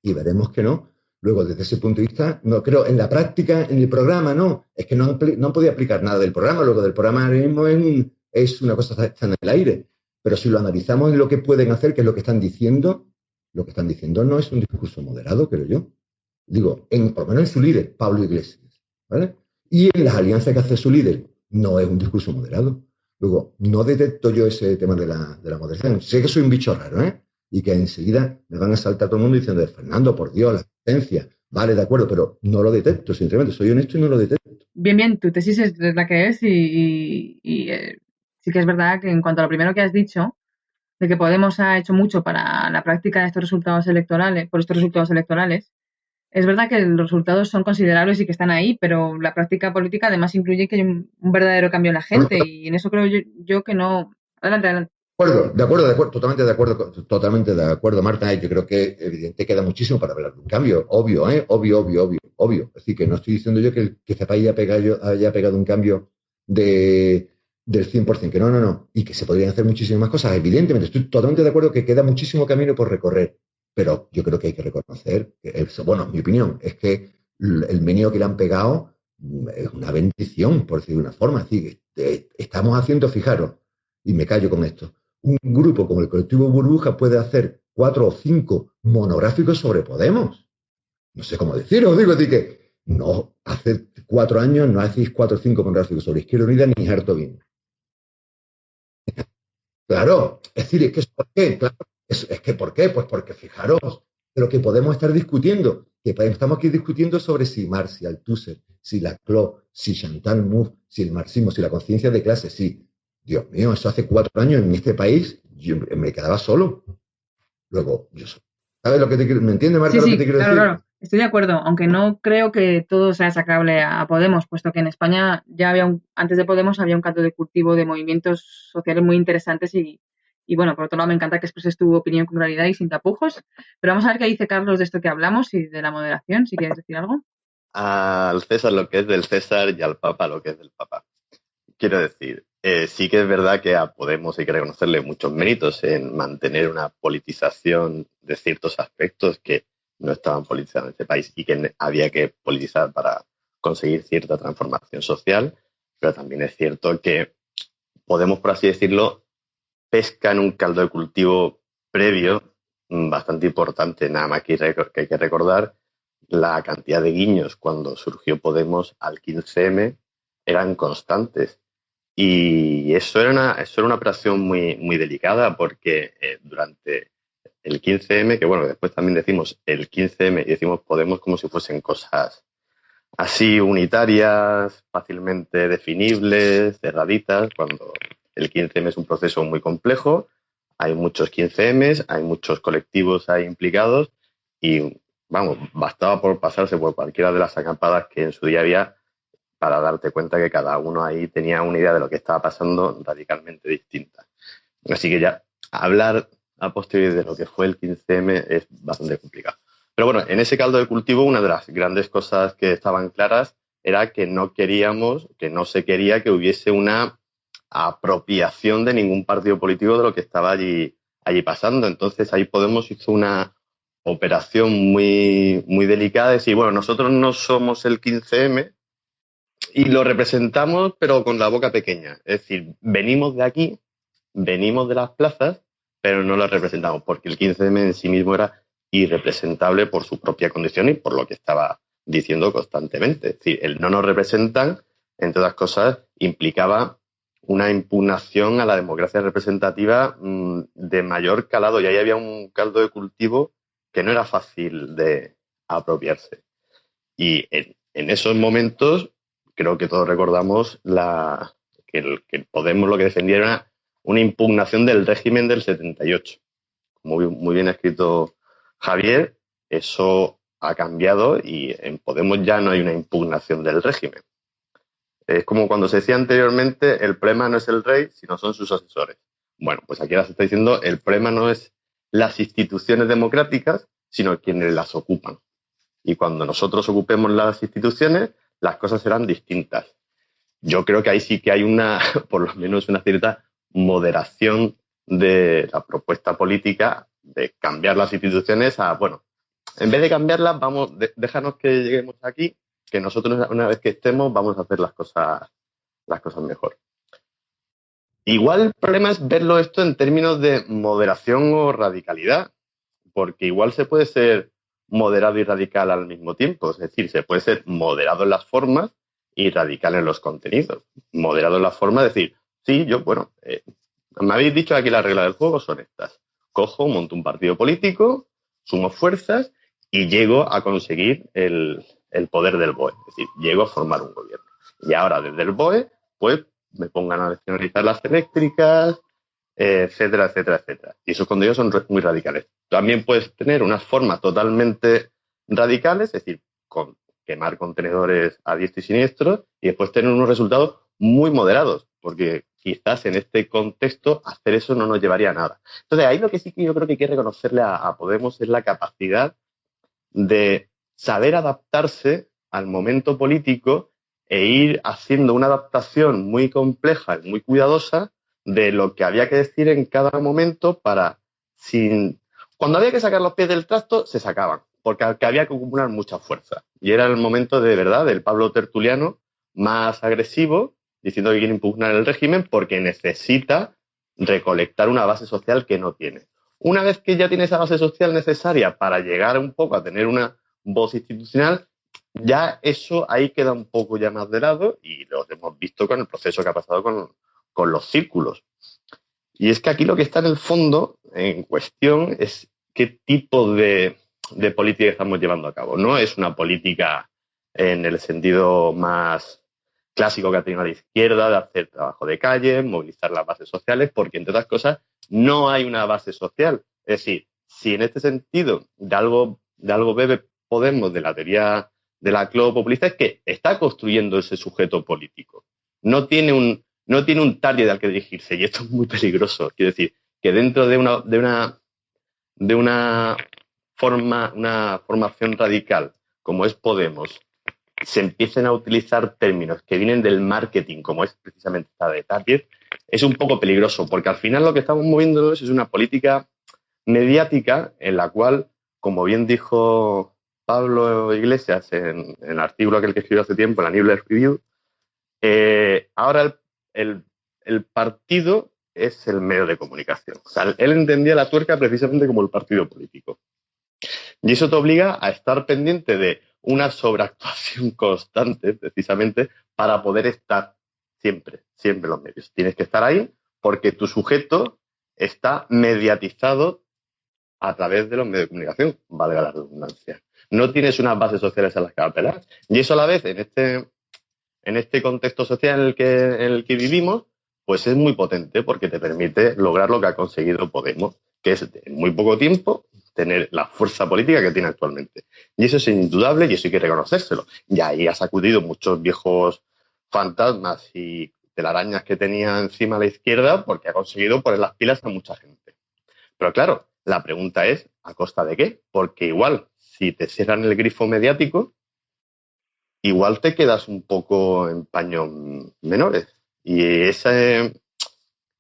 y veremos que no. Luego, desde ese punto de vista, no creo, en la práctica, en el programa, no, es que no han podido aplicar nada del programa, luego del programa ahora mismo es una cosa que está en el aire, pero si lo analizamos en lo que pueden hacer, que es lo que están diciendo no es un discurso moderado, creo yo. Digo, por lo menos en su líder, Pablo Iglesias, ¿vale? Y en las alianzas que hace su líder, no es un discurso moderado. Luego, no detecto yo ese tema de la moderación. Sé que soy un bicho raro, ¿eh? Y que enseguida me van a saltar todo el mundo diciendo, Fernando, por Dios, la potencia. Vale, de acuerdo, pero no lo detecto, sinceramente. Soy honesto y no lo detecto. Bien, tu tesis es la que es sí que es verdad que en cuanto a lo primero que has dicho, de que Podemos ha hecho mucho para la práctica de estos resultados electorales, por estos resultados electorales, es verdad que los resultados son considerables y que están ahí, pero la práctica política además incluye que hay un verdadero cambio en la gente y en eso creo yo que no. Adelante, adelante. De acuerdo, totalmente de acuerdo, Marta. Yo creo que evidente queda muchísimo para hablar de un cambio, obvio. Es decir, que no estoy diciendo yo que este país haya pegado un cambio del 100%, que no. Y que se podrían hacer muchísimas más cosas. Evidentemente, estoy totalmente de acuerdo que queda muchísimo camino por recorrer, pero yo creo que hay que reconocer, bueno, mi opinión, es que el meneo que le han pegado es una bendición, por decir de una forma. Es decir, estamos haciendo, fijaros, y me callo con esto, un grupo como el colectivo Burbuja puede hacer 4 o 5 monográficos sobre Podemos. No sé cómo deciros, digo, así que no, hace 4 años no hacéis 4 o 5 monográficos sobre Izquierda Unida ni harto bien. Claro, es decir, es que ¿por qué? Claro, es que ¿por qué? Pues porque fijaros de lo que podemos estar discutiendo, que estamos aquí discutiendo sobre si Marx, si Althusser, si Laclau, si Chantal Mouffe, si el marxismo, si la conciencia de clase, sí. Dios mío, eso hace 4 años en este país yo me quedaba solo. Luego, ¿sabes lo que te quiero? ¿Me entiendes, Marta, lo que te quiero decir? Claro. Estoy de acuerdo, aunque no creo que todo sea sacable a Podemos, puesto que en España ya antes de Podemos había un caldo de cultivo de movimientos sociales muy interesantes y bueno, por otro lado me encanta que expreses tu opinión con claridad y sin tapujos. Pero vamos a ver qué dice Carlos de esto que hablamos y de la moderación, si quieres decir algo. Al César lo que es del César y al Papa lo que es del Papa. Quiero decir, sí que es verdad que a Podemos hay que reconocerle muchos méritos en mantener una politización de ciertos aspectos que no estaban politizados en este país y que había que politizar para conseguir cierta transformación social, pero también es cierto que Podemos, por así decirlo, pesca en un caldo de cultivo previo bastante importante. Nada más que hay que recordar la cantidad de guiños cuando surgió Podemos al 15M eran constantes. Y eso era una operación muy, muy delicada porque durante el 15M, que bueno, después también decimos el 15M y decimos Podemos como si fuesen cosas así unitarias, fácilmente definibles, cerraditas, cuando el 15M es un proceso muy complejo, hay muchos 15Ms, hay muchos colectivos ahí implicados y vamos, bastaba por pasarse por cualquiera de las acampadas que en su día había para darte cuenta que cada uno ahí tenía una idea de lo que estaba pasando radicalmente distinta. Así que ya hablar a posteriori de lo que fue el 15M es bastante complicado. Pero bueno, en ese caldo de cultivo una de las grandes cosas que estaban claras era que no se quería que hubiese una apropiación de ningún partido político de lo que estaba allí pasando. Entonces ahí Podemos hizo una operación muy, muy delicada de decir, bueno, nosotros no somos el 15M, y lo representamos, pero con la boca pequeña. Es decir, venimos de aquí, venimos de las plazas, pero no lo representamos, porque el 15M en sí mismo era irrepresentable por su propia condición y por lo que estaba diciendo constantemente. Es decir, el no nos representan, entre otras cosas, implicaba una impugnación a la democracia representativa de mayor calado. Y ahí había un caldo de cultivo que no era fácil de apropiarse. Y en esos momentos creo que todos recordamos que el Podemos lo que defendía era una impugnación del régimen del 78. Como muy bien ha escrito Javier, eso ha cambiado y en Podemos ya no hay una impugnación del régimen. Es como cuando se decía anteriormente, el problema no es el rey, sino son sus asesores. Bueno, pues aquí ahora se está diciendo, el problema no es las instituciones democráticas, sino quienes las ocupan. Y cuando nosotros ocupemos las instituciones, las cosas serán distintas. Yo creo que ahí sí que hay por lo menos una cierta moderación de la propuesta política de cambiar las instituciones a, bueno, en vez de cambiarlas, déjanos que lleguemos aquí, que nosotros una vez que estemos vamos a hacer las cosas mejor. Igual el problema es verlo esto en términos de moderación o radicalidad, porque igual se puede ser moderado y radical al mismo tiempo, es decir, se puede ser moderado en las formas y radical en los contenidos. Moderado en las formas, es decir, sí, me habéis dicho que aquí las reglas del juego son estas. Cojo, monto un partido político, sumo fuerzas y llego a conseguir el poder del BOE, es decir, llego a formar un gobierno. Y ahora desde el BOE, pues me pongan a nacionalizar las eléctricas, etcétera, etcétera, etcétera. Y esos contenidos son muy radicales. También puedes tener unas formas totalmente radicales, es decir, quemar contenedores a diestro y siniestro, y después tener unos resultados muy moderados, porque quizás en este contexto hacer eso no nos llevaría a nada. Entonces, ahí lo que sí que yo creo que hay que reconocerle a Podemos es la capacidad de saber adaptarse al momento político e ir haciendo una adaptación muy compleja y muy cuidadosa de lo que había que decir en cada momento cuando había que sacar los pies del trasto, se sacaban, porque había que acumular mucha fuerza. Y era el momento de verdad del Pablo tertuliano más agresivo, diciendo que quiere impugnar el régimen porque necesita recolectar una base social que no tiene. Una vez que ya tiene esa base social necesaria para llegar un poco a tener una voz institucional, ya eso ahí queda un poco ya más de lado y lo hemos visto con el proceso que ha pasado con los círculos. Y es que aquí lo que está en el fondo en cuestión es qué tipo de política estamos llevando a cabo. No es una política en el sentido más clásico que ha tenido la izquierda de hacer trabajo de calle, movilizar las bases sociales, porque entre otras cosas no hay una base social. Es decir, si en este sentido de algo bebe Podemos de la teoría de la clau populista, es que está construyendo ese sujeto político. No tiene un target al que dirigirse, y esto es muy peligroso. Quiero decir, que dentro de una formación radical como es Podemos, se empiecen a utilizar términos que vienen del marketing, como es precisamente esta de target, es un poco peligroso, porque al final lo que estamos moviéndonos es una política mediática en la cual, como bien dijo Pablo Iglesias en el artículo aquel que escribió hace tiempo, en la Newsletter Review, ahora el partido es el medio de comunicación. O sea, él entendía la tuerca precisamente como el partido político. Y eso te obliga a estar pendiente de una sobreactuación constante, precisamente, para poder estar siempre en los medios. Tienes que estar ahí porque tu sujeto está mediatizado a través de los medios de comunicación, valga la redundancia. No tienes unas bases sociales a las que apelar. Y eso a la vez, en este contexto social en el que vivimos, pues es muy potente porque te permite lograr lo que ha conseguido Podemos, que es en muy poco tiempo tener la fuerza política que tiene actualmente. Y eso es indudable y eso hay que reconocérselo. Y ahí ha sacudido muchos viejos fantasmas y telarañas que tenía encima la izquierda porque ha conseguido poner las pilas a mucha gente. Pero claro, la pregunta es, ¿a costa de qué? Porque igual, si te cierran el grifo mediático, igual te quedas un poco en paños menores. Y ese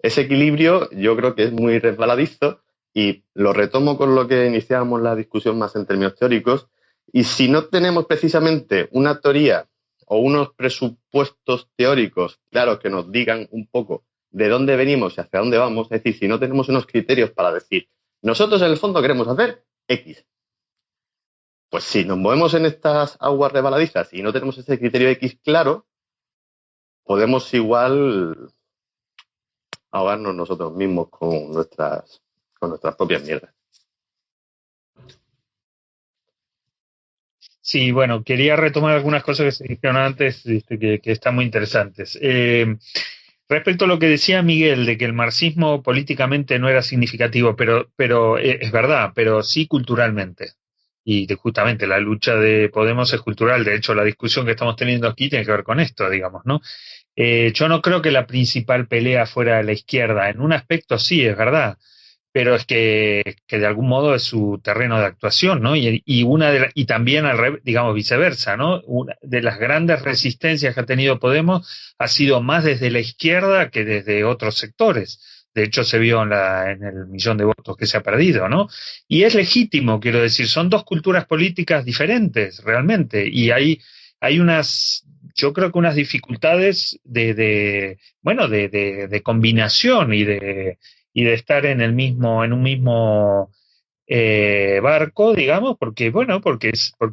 equilibrio yo creo que es muy resbaladizo y lo retomo con lo que iniciábamos la discusión más en términos teóricos. Y si no tenemos precisamente una teoría o unos presupuestos teóricos claros que nos digan un poco de dónde venimos y hacia dónde vamos, es decir, si no tenemos unos criterios para decir, nosotros en el fondo queremos hacer X, pues si nos movemos en estas aguas resbaladizas y no tenemos ese criterio X claro, podemos igual ahogarnos nosotros mismos con nuestras propias mierdas. Sí, bueno, quería retomar algunas cosas que se dijeron antes que están muy interesantes. Respecto a lo que decía Miguel, de que el marxismo políticamente no era significativo, pero es verdad, pero sí culturalmente. Y justamente la lucha de Podemos es cultural. De hecho, la discusión que estamos teniendo aquí tiene que ver con esto, digamos, ¿no? Yo no creo que la principal pelea fuera la izquierda. En un aspecto sí, es verdad, pero es que de algún modo es su terreno de actuación, ¿no? Y también digamos viceversa, ¿no? Una de las grandes resistencias que ha tenido Podemos ha sido más desde la izquierda que desde otros sectores. De hecho, se vio en el millón de votos que se ha perdido, ¿no? Y es legítimo, quiero decir, son dos culturas políticas diferentes, realmente, y hay yo creo que unas dificultades de combinación y de estar en un mismo barco, digamos, porque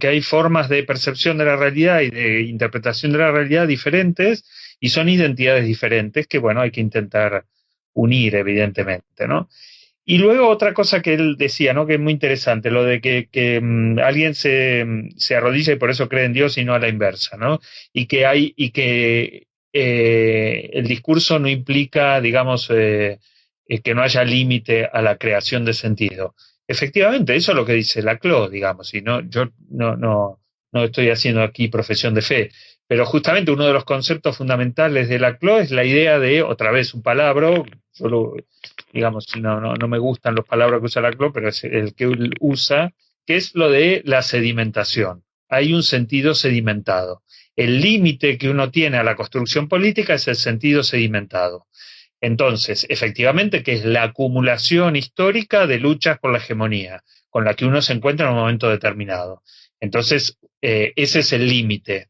hay formas de percepción de la realidad y de interpretación de la realidad diferentes, y son identidades diferentes que, bueno, hay que intentar unir, evidentemente, ¿no? Y luego otra cosa que él decía, ¿no?, que es muy interesante, lo de que alguien se arrodilla y por eso cree en Dios y no a la inversa, ¿no? Y que el discurso no implica, digamos, que no haya límite a la creación de sentido. Efectivamente, eso es lo que dice Laclau, digamos, y yo no estoy haciendo aquí profesión de fe, pero justamente uno de los conceptos fundamentales de Laclau es la idea de, otra vez un palabra, digamos, no me gustan los palabras que usa Laclau, pero es el que él usa, que es lo de la sedimentación. Hay un sentido sedimentado. El límite que uno tiene a la construcción política es el sentido sedimentado. Entonces, efectivamente, que es la acumulación histórica de luchas por la hegemonía, con la que uno se encuentra en un momento determinado. Entonces, ese es el límite.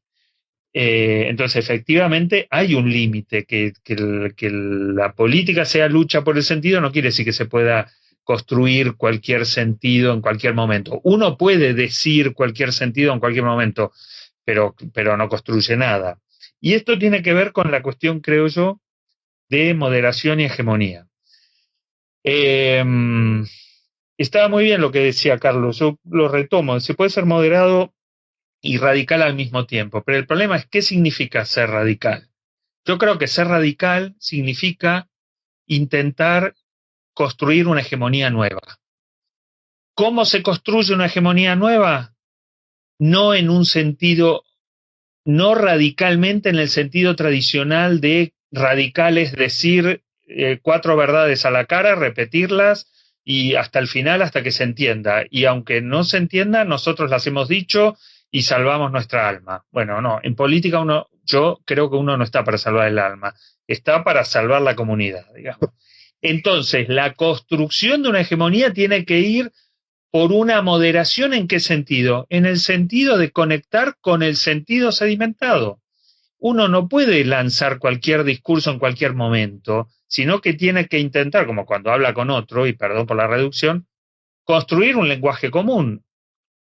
Entonces, efectivamente, hay un límite. Que la política sea lucha por el sentido no quiere decir que se pueda construir cualquier sentido en cualquier momento. Uno puede decir cualquier sentido en cualquier momento, pero no construye nada. Y esto tiene que ver con la cuestión, creo yo, de moderación y hegemonía. Estaba muy bien lo que decía Carlos, yo lo retomo, se puede ser moderado y radical al mismo tiempo, pero el problema es ¿qué significa ser radical? Yo creo que ser radical significa intentar construir una hegemonía nueva. ¿Cómo se construye una hegemonía nueva? No en un sentido, no radicalmente en el sentido tradicional de radical, es decir, 4 verdades a la cara, repetirlas y hasta el final, hasta que se entienda. Y aunque no se entienda, nosotros las hemos dicho y salvamos nuestra alma. Bueno, no, en política yo creo que uno no está para salvar el alma, está para salvar la comunidad, digamos. Entonces, la construcción de una hegemonía tiene que ir por una moderación. ¿En qué sentido? En el sentido de conectar con el sentido sedimentado. Uno no puede lanzar cualquier discurso en cualquier momento, sino que tiene que intentar, como cuando habla con otro, y perdón por la reducción, construir un lenguaje común,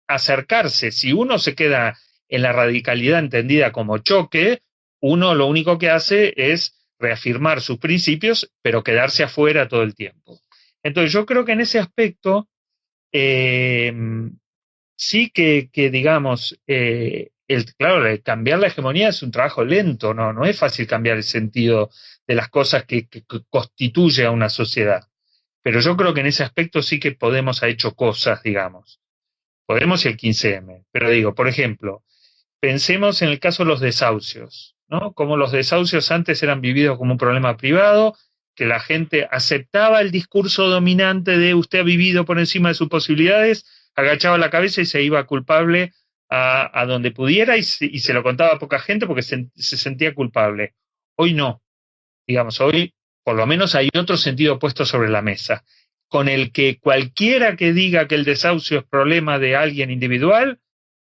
acercarse. Si uno se queda en la radicalidad entendida como choque, uno lo único que hace es reafirmar sus principios, pero quedarse afuera todo el tiempo. Entonces yo creo que en ese aspecto sí que digamos, claro, cambiar la hegemonía es un trabajo lento, no es fácil cambiar el sentido de las cosas que constituye a una sociedad. Pero yo creo que en ese aspecto sí que Podemos ha hecho cosas, digamos. Podemos y el 15M. Pero digo, por ejemplo, pensemos en el caso de los desahucios, ¿no? Como los desahucios antes eran vividos como un problema privado, que la gente aceptaba el discurso dominante de usted ha vivido por encima de sus posibilidades, agachaba la cabeza y se iba culpable a donde pudiera y se lo contaba a poca gente porque se sentía culpable. Hoy no. Digamos, hoy por lo menos hay otro sentido puesto sobre la mesa, con el que cualquiera que diga que el desahucio es problema de alguien individual,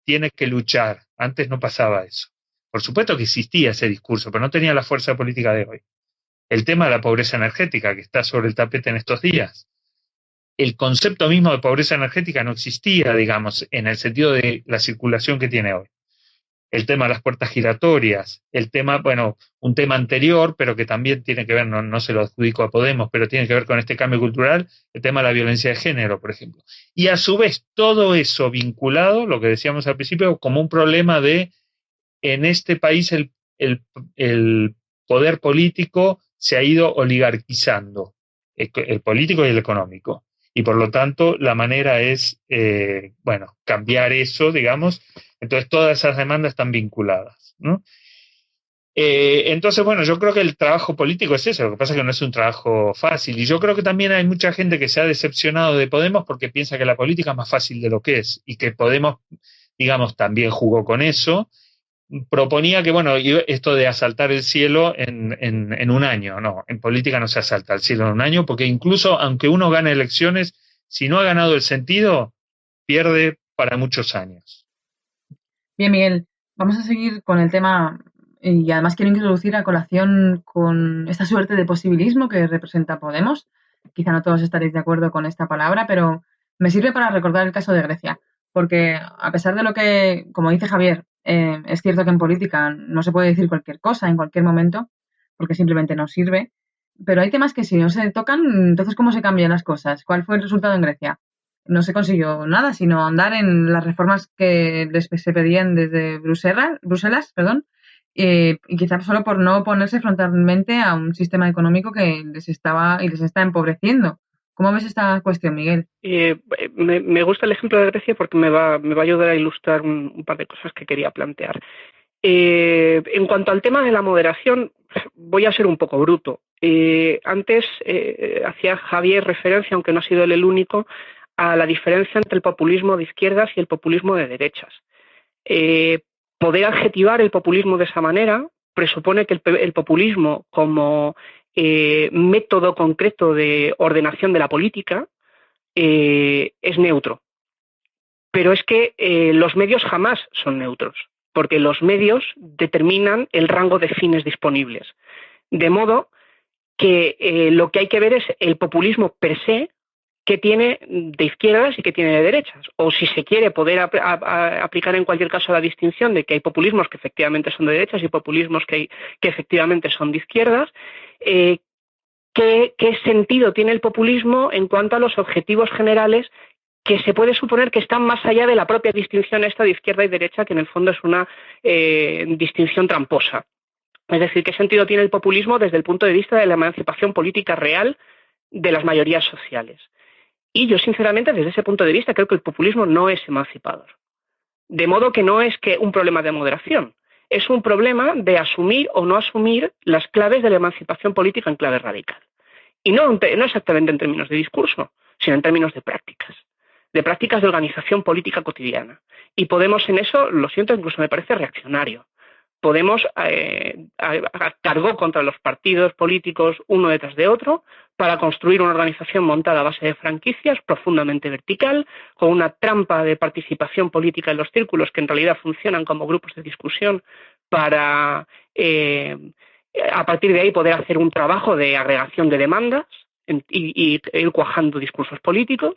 tiene que luchar. Antes no pasaba eso. Por supuesto que existía ese discurso, pero no tenía la fuerza política de hoy. El tema de la pobreza energética, que está sobre el tapete en estos días. El concepto mismo de pobreza energética no existía, digamos, en el sentido de la circulación que tiene hoy. El tema de las puertas giratorias, el tema, bueno, un tema anterior, pero que también tiene que ver, no se lo adjudico a Podemos, pero tiene que ver con este cambio cultural, el tema de la violencia de género, por ejemplo. Y a su vez, todo eso vinculado, lo que decíamos al principio, como un problema de, en este país el poder político se ha ido oligarquizando, el político y el económico. Y por lo tanto, la manera es, cambiar eso, digamos. Entonces, todas esas demandas están vinculadas, ¿no? Entonces, bueno, yo creo que el trabajo político es eso, lo que pasa es que no es un trabajo fácil. Y yo creo que también hay mucha gente que se ha decepcionado de Podemos porque piensa que la política es más fácil de lo que es y que Podemos, digamos, también jugó con eso. proponía que, bueno, esto de asaltar el cielo en un año, no, en política no se asalta el cielo en un año, porque incluso aunque uno gane elecciones, si no ha ganado el sentido, pierde para muchos años. Bien, Miguel, vamos a seguir con el tema y además quiero introducir a colación con esta suerte de posibilismo que representa Podemos. Quizá no todos estaréis de acuerdo con esta palabra, pero me sirve para recordar el caso de Grecia, porque a pesar de lo que, como dice Javier, es cierto que en política no se puede decir cualquier cosa en cualquier momento, porque simplemente no sirve, pero hay temas que si no se tocan, entonces ¿cómo se cambian las cosas? ¿Cuál fue el resultado en Grecia? No se consiguió nada, sino andar en las reformas que se pedían desde Bruselas, y quizás solo por no oponerse frontalmente a un sistema económico que les está empobreciendo. ¿Cómo ves esta cuestión, Miguel? Me gusta el ejemplo de Grecia porque me va a ayudar a ilustrar un par de cosas que quería plantear. En cuanto al tema de la moderación, voy a ser un poco bruto. Antes hacía Javier referencia, aunque no ha sido él el único, a la diferencia entre el populismo de izquierdas y el populismo de derechas. Poder adjetivar el populismo de esa manera presupone que el populismo como método concreto de ordenación de la política es neutro. Pero es que los medios jamás son neutros, porque los medios determinan el rango de fines disponibles. De modo que lo que hay que ver es el populismo per se, que tiene de izquierdas y que tiene de derechas. O si se quiere poder aplicar en cualquier caso la distinción de que hay populismos que efectivamente son de derechas y populismos que efectivamente son de izquierdas, ¿qué sentido tiene el populismo en cuanto a los objetivos generales que se puede suponer que están más allá de la propia distinción esta de izquierda y derecha, que en el fondo es una distinción tramposa? Es decir, ¿qué sentido tiene el populismo desde el punto de vista de la emancipación política real de las mayorías sociales? Y yo, sinceramente, desde ese punto de vista, creo que el populismo no es emancipador. De modo que no es que un problema de moderación, es un problema de asumir o no asumir las claves de la emancipación política en clave radical. Y no exactamente en términos de discurso, sino en términos de prácticas de organización política cotidiana. Y Podemos en eso, lo siento, incluso me parece reaccionario. Podemos cargó contra los partidos políticos uno detrás de otro para construir una organización montada a base de franquicias, profundamente vertical, con una trampa de participación política en los círculos que en realidad funcionan como grupos de discusión para, a partir de ahí, poder hacer un trabajo de agregación de demandas y ir cuajando discursos políticos,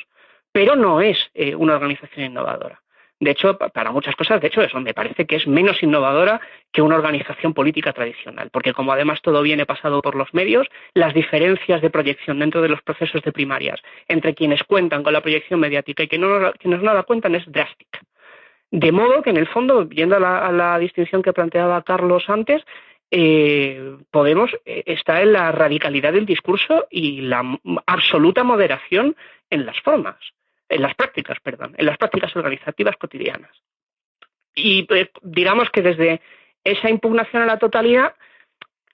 pero no es una organización innovadora. De hecho, para muchas cosas, eso me parece que es menos innovadora que una organización política tradicional, porque como además todo viene pasado por los medios, las diferencias de proyección dentro de los procesos de primarias entre quienes cuentan con la proyección mediática y quienes no la cuentan es drástica. De modo que, en el fondo, yendo a la distinción que planteaba Carlos antes, Podemos está en la radicalidad del discurso y la absoluta moderación en las formas. En las prácticas organizativas cotidianas. Y digamos que desde esa impugnación a la totalidad,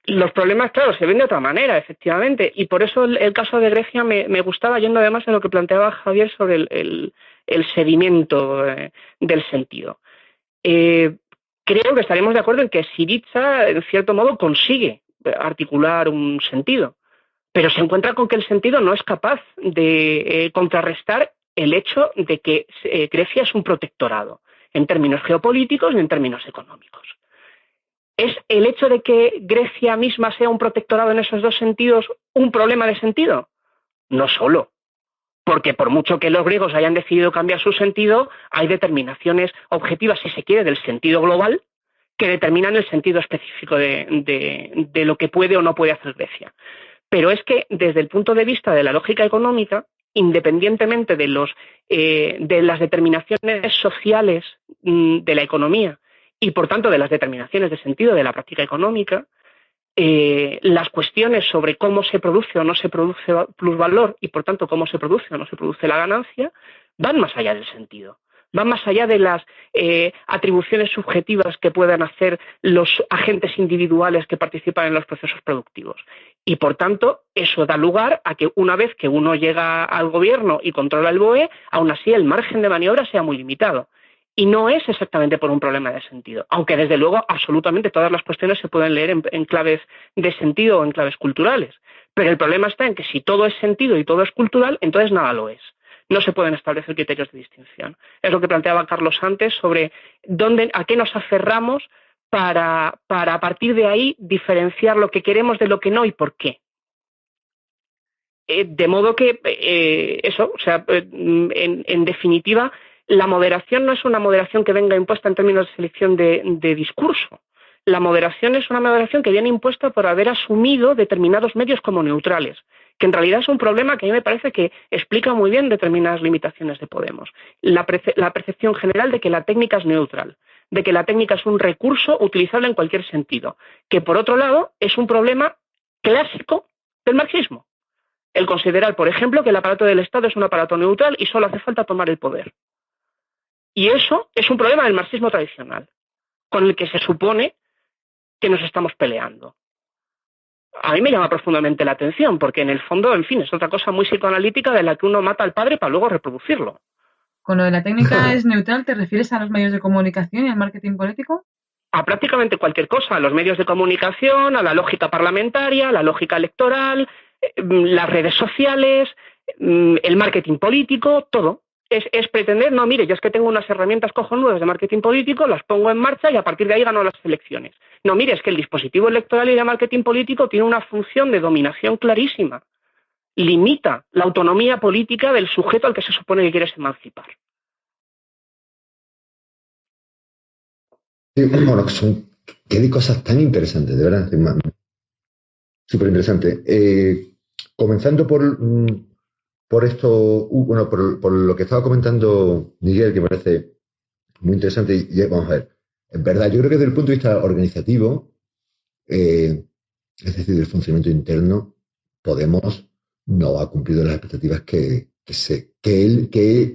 los problemas, claro, se ven de otra manera, efectivamente, y por eso el caso de Grecia me gustaba, yendo además a lo que planteaba Javier sobre el sedimento del sentido. Creo que estaremos de acuerdo en que Syriza, en cierto modo, consigue articular un sentido, pero se encuentra con que el sentido no es capaz de contrarrestar el hecho de que Grecia es un protectorado, en términos geopolíticos y en términos económicos. ¿Es el hecho de que Grecia misma sea un protectorado en esos dos sentidos un problema de sentido? No solo, porque por mucho que los griegos hayan decidido cambiar su sentido, hay determinaciones objetivas, si se quiere, del sentido global, que determinan el sentido específico de lo que puede o no puede hacer Grecia. Pero es que, desde el punto de vista de la lógica económica, independientemente de las determinaciones sociales de la economía y, por tanto, de las determinaciones de sentido de la práctica económica, las cuestiones sobre cómo se produce o no se produce plusvalor y, por tanto, cómo se produce o no se produce la ganancia, van más allá del sentido. Van más allá de las atribuciones subjetivas que puedan hacer los agentes individuales que participan en los procesos productivos. Y, por tanto, eso da lugar a que una vez que uno llega al gobierno y controla el BOE, aún así el margen de maniobra sea muy limitado. Y no es exactamente por un problema de sentido, aunque desde luego absolutamente todas las cuestiones se pueden leer en claves de sentido o en claves culturales. Pero el problema está en que si todo es sentido y todo es cultural, entonces nada lo es. No se pueden establecer criterios de distinción. Es lo que planteaba Carlos antes sobre a qué nos aferramos para a partir de ahí diferenciar lo que queremos de lo que no y por qué. De modo que en definitiva, la moderación no es una moderación que venga impuesta en términos de selección de discurso. La moderación es una moderación que viene impuesta por haber asumido determinados medios como neutrales, que en realidad es un problema que a mí me parece que explica muy bien determinadas limitaciones de Podemos. La percepción general de que la técnica es neutral, de que la técnica es un recurso utilizable en cualquier sentido, que por otro lado es un problema clásico del marxismo. El considerar, por ejemplo, que el aparato del Estado es un aparato neutral y solo hace falta tomar el poder. Y eso es un problema del marxismo tradicional, con el que se supone que nos estamos peleando. A mí me llama profundamente la atención, porque en el fondo, en fin, es otra cosa muy psicoanalítica de la que uno mata al padre para luego reproducirlo. ¿Con lo de la técnica es neutral te refieres a los medios de comunicación y al marketing político? A prácticamente cualquier cosa, a los medios de comunicación, a la lógica parlamentaria, a la lógica electoral, las redes sociales, el marketing político, todo. Es pretender, no, mire, yo es que tengo unas herramientas cojonudas de marketing político, las pongo en marcha y a partir de ahí gano las elecciones. No, mire, es que el dispositivo electoral y de marketing político tiene una función de dominación clarísima. Limita la autonomía política del sujeto al que se supone que quieres emancipar. Sí, bueno, qué cosas tan interesantes, de verdad. Súper interesante. Comenzando por esto, bueno, por lo que estaba comentando Miguel, que me parece muy interesante, y vamos a ver, en verdad, yo creo que desde el punto de vista organizativo, es decir, del funcionamiento interno, Podemos no ha cumplido las expectativas que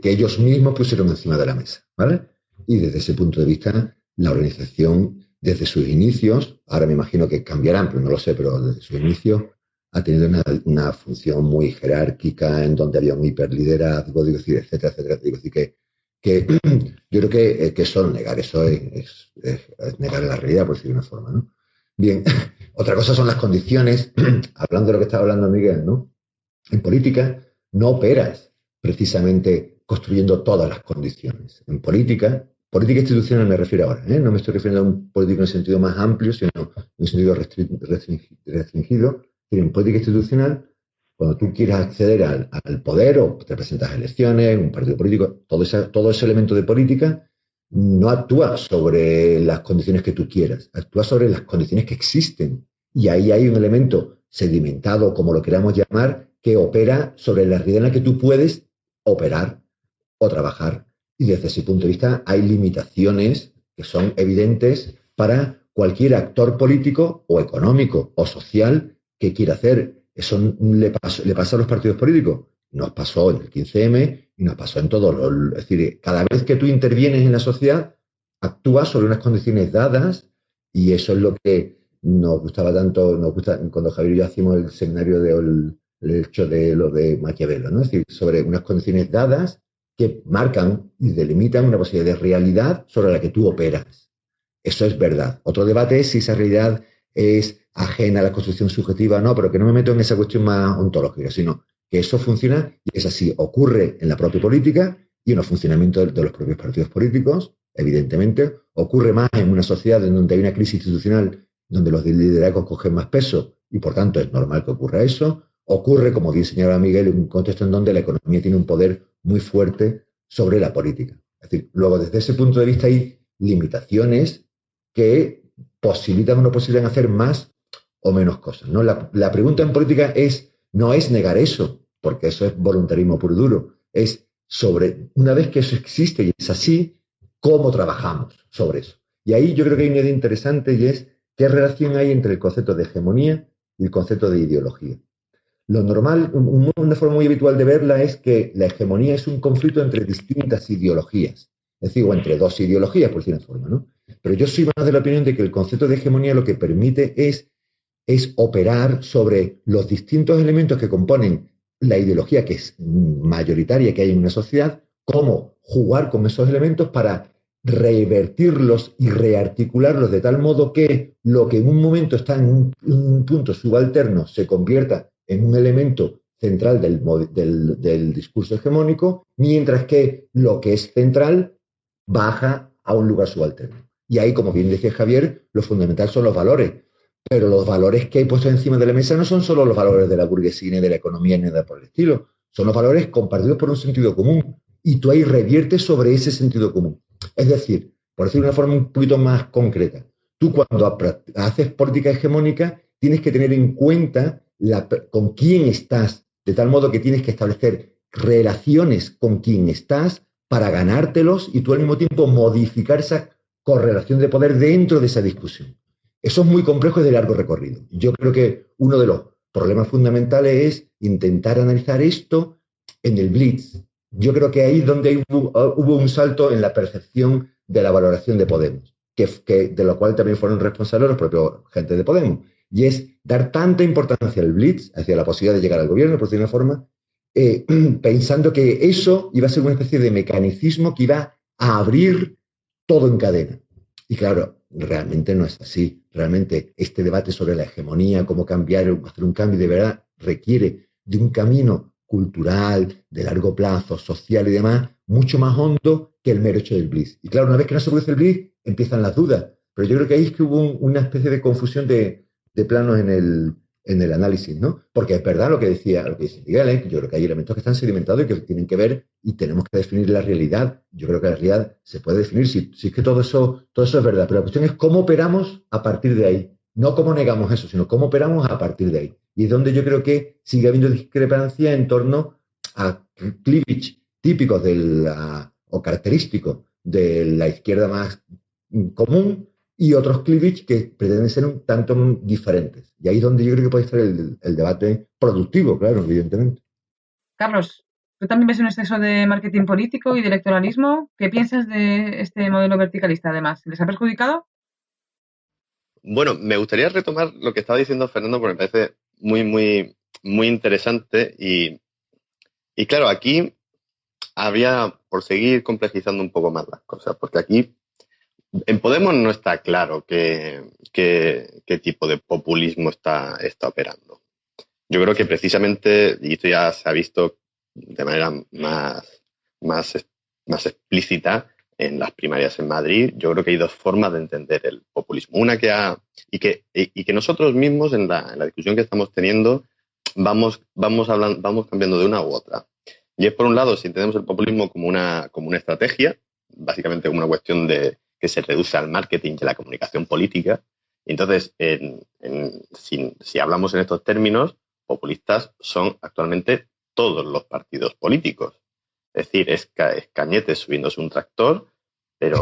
ellos mismos pusieron encima de la mesa, ¿vale? Y desde ese punto de vista, la organización, desde sus inicios, ahora me imagino que cambiarán, pero no lo sé, pero desde sus inicios, ha tenido una función muy jerárquica en donde había un hiperliderazgo, digo decir, etcétera, etcétera. Digo decir que yo creo que eso es negar la realidad, por decirlo de una forma, ¿no? Bien, otra cosa son las condiciones, hablando de lo que estaba hablando Miguel, ¿no? En política no operas precisamente construyendo todas las condiciones. En política institucional me refiero ahora, ¿eh? No me estoy refiriendo a un político en el sentido más amplio, sino en un sentido restringido. En política institucional, cuando tú quieres acceder al poder o te presentas a elecciones, un partido político, todo ese elemento de política no actúa sobre las condiciones que tú quieras, actúa sobre las condiciones que existen. Y ahí hay un elemento sedimentado, como lo queramos llamar, que opera sobre la realidad en la que tú puedes operar o trabajar. Y desde ese punto de vista hay limitaciones que son evidentes para cualquier actor político o económico o social que quiera hacer. Eso le pasa a los partidos políticos. Nos pasó en el 15M y nos pasó en todo. Es decir, cada vez que tú intervienes en la sociedad, actúas sobre unas condiciones dadas y eso es lo que nos gustaba tanto, cuando Javier y yo hacíamos el seminario del hecho de lo de Maquiavelo, ¿no? Es decir, sobre unas condiciones dadas que marcan y delimitan una posibilidad de realidad sobre la que tú operas. Eso es verdad. Otro debate es si esa realidad es ajena a la construcción subjetiva o no, pero que no me meto en esa cuestión más ontológica, sino que eso funciona y es así. Ocurre en la propia política y en el funcionamiento de los propios partidos políticos, evidentemente. Ocurre más en una sociedad en donde hay una crisis institucional, donde los liderazgos cogen más peso y, por tanto, es normal que ocurra eso. Ocurre, como bien señalaba Miguel, en un contexto en donde la economía tiene un poder muy fuerte sobre la política. Es decir, luego, desde ese punto de vista hay limitaciones que posibilitan o no posibilitan hacer más o menos cosas, ¿no? La pregunta en política no es negar eso, porque eso es voluntarismo puro y duro. Es sobre, una vez que eso existe y es así, ¿cómo trabajamos sobre eso? Y ahí yo creo que hay una idea interesante y es qué relación hay entre el concepto de hegemonía y el concepto de ideología. Lo normal, una forma muy habitual de verla es que la hegemonía es un conflicto entre distintas ideologías, es decir, o entre dos ideologías, por decir una forma, ¿no? Pero yo soy más de la opinión de que el concepto de hegemonía lo que permite es operar sobre los distintos elementos que componen la ideología que es mayoritaria que hay en una sociedad, cómo jugar con esos elementos para revertirlos y rearticularlos de tal modo que lo que en un momento está en un punto subalterno se convierta en un elemento central del discurso hegemónico, mientras que lo que es central baja a un lugar subalterno. Y ahí, como bien decía Javier, lo fundamental son los valores. Pero los valores que he puesto encima de la mesa no son solo los valores de la burguesía, ni de la economía, ni nada por el estilo. Son los valores compartidos por un sentido común. Y tú ahí reviertes sobre ese sentido común. Es decir, por decirlo de una forma un poquito más concreta, tú cuando haces política hegemónica tienes que tener en cuenta con quién estás, de tal modo que tienes que establecer relaciones con quién estás para ganártelos y tú al mismo tiempo modificar esa correlación de poder dentro de esa discusión. Eso es muy complejo y de largo recorrido. Yo creo que uno de los problemas fundamentales es intentar analizar esto en el Blitz. Yo creo que ahí es donde hubo un salto en la percepción de la valoración de Podemos, de lo cual también fueron responsables los propios gente de Podemos. Y es dar tanta importancia al Blitz, hacia la posibilidad de llegar al gobierno, por decirlo de una forma, pensando que eso iba a ser una especie de mecanicismo que iba a abrir todo en cadena. Y claro, realmente no es así. Realmente este debate sobre la hegemonía, cómo cambiar, hacer un cambio de verdad, requiere de un camino cultural, de largo plazo, social y demás, mucho más hondo que el mero hecho del Blitz. Y claro, una vez que no se produce el Blitz, empiezan las dudas. Pero yo creo que ahí es que hubo una especie de confusión de planos en el análisis, ¿no? Porque es verdad lo que dice Miguel, ¿eh? Yo creo que hay elementos que están sedimentados y que tienen que ver y tenemos que definir la realidad. Yo creo que la realidad se puede definir si es que todo eso es verdad, pero la cuestión es cómo operamos a partir de ahí. No cómo negamos eso, sino cómo operamos a partir de ahí. Y es donde yo creo que sigue habiendo discrepancia en torno a cleavage típicos o característicos de la izquierda más común y otros cleavage que pretenden ser un tanto diferentes. Y ahí es donde yo creo que puede estar el debate productivo, claro, evidentemente. Carlos, tú también ves un exceso de marketing político y de electoralismo. ¿Qué piensas de este modelo verticalista, además? ¿Les ha perjudicado? Bueno, me gustaría retomar lo que estaba diciendo Fernando porque me parece muy, muy, muy interesante y claro, aquí habría, por seguir complejizando un poco más las cosas, porque aquí en Podemos no está claro qué tipo de populismo está operando. Yo creo que precisamente, y esto ya se ha visto de manera más explícita en las primarias en Madrid, yo creo que hay dos formas de entender el populismo. Una y que nosotros mismos en la discusión que estamos teniendo vamos cambiando de una u otra. Y es por un lado, si entendemos el populismo como una estrategia, básicamente como una cuestión que se reduce al marketing y a la comunicación política. Entonces, si hablamos en estos términos, populistas son actualmente todos los partidos políticos. Es decir, es Cañete subiéndose un tractor, pero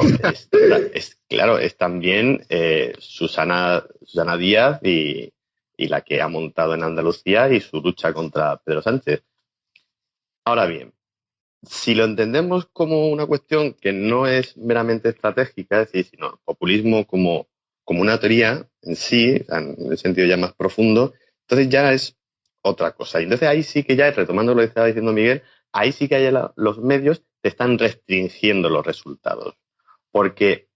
claro, es también Susana Díaz y la que ha montado en Andalucía y su lucha contra Pedro Sánchez. Ahora bien, si lo entendemos como una cuestión que no es meramente estratégica, es decir, sino populismo como una teoría en sí, en el sentido ya más profundo, entonces ya es otra cosa. Y entonces ahí sí que ya, retomando lo que estaba diciendo Miguel, ahí sí que los medios te están restringiendo los resultados. Porque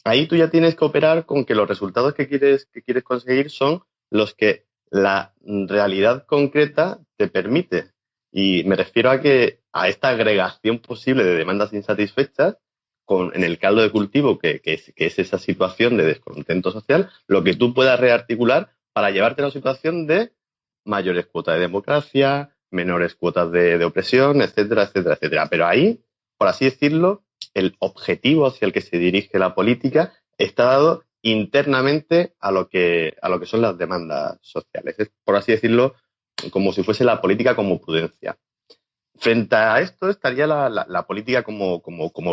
ahí tú ya tienes que operar con que los resultados que quieres conseguir son los que la realidad concreta te permite. Y me refiero a esta agregación posible de demandas insatisfechas en el caldo de cultivo que es esa situación de descontento social, lo que tú puedas rearticular para llevarte a una situación de mayores cuotas de democracia, menores cuotas de opresión, etcétera, etcétera, etcétera. Pero ahí, por así decirlo, el objetivo hacia el que se dirige la política está dado internamente a lo que son las demandas sociales. Es, por así decirlo, como si fuese la política como prudencia. Frente a esto estaría la política como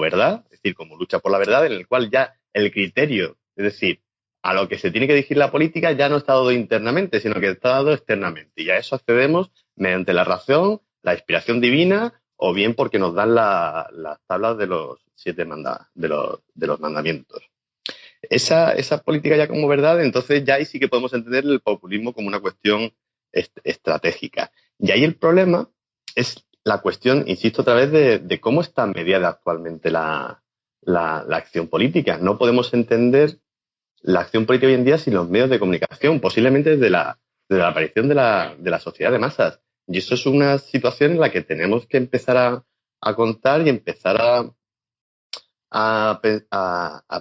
verdad, es decir, como lucha por la verdad, en el cual ya el criterio, es decir, a lo que se tiene que dirigir la política ya no está dado internamente, sino que está dado externamente. Y a eso accedemos mediante la razón, la inspiración divina, o bien porque nos dan las tablas de los 7 de los mandamientos. Esa política ya como verdad, entonces ya ahí sí que podemos entender el populismo como una cuestión estratégica. Y ahí el problema es la cuestión, insisto otra vez, de cómo está mediada actualmente la la acción política. No podemos entender la acción política hoy en día sin los medios de comunicación, posiblemente desde la aparición de la sociedad de masas. Y eso es una situación en la que tenemos que empezar a contar y empezar a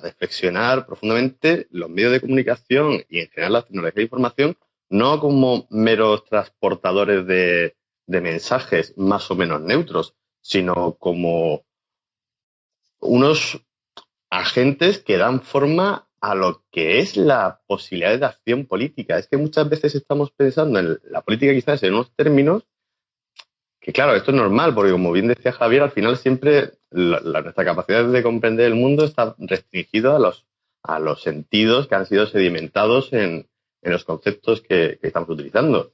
reflexionar profundamente los medios de comunicación y en general la tecnología de información, no como meros transportadores de mensajes más o menos neutros, sino como unos agentes que dan forma a lo que es la posibilidad de acción política. Es que muchas veces estamos pensando en la política quizás en unos términos que, claro, esto es normal, porque como bien decía Javier, al final siempre nuestra capacidad de comprender el mundo está restringida a los sentidos que han sido sedimentados en los conceptos que estamos utilizando.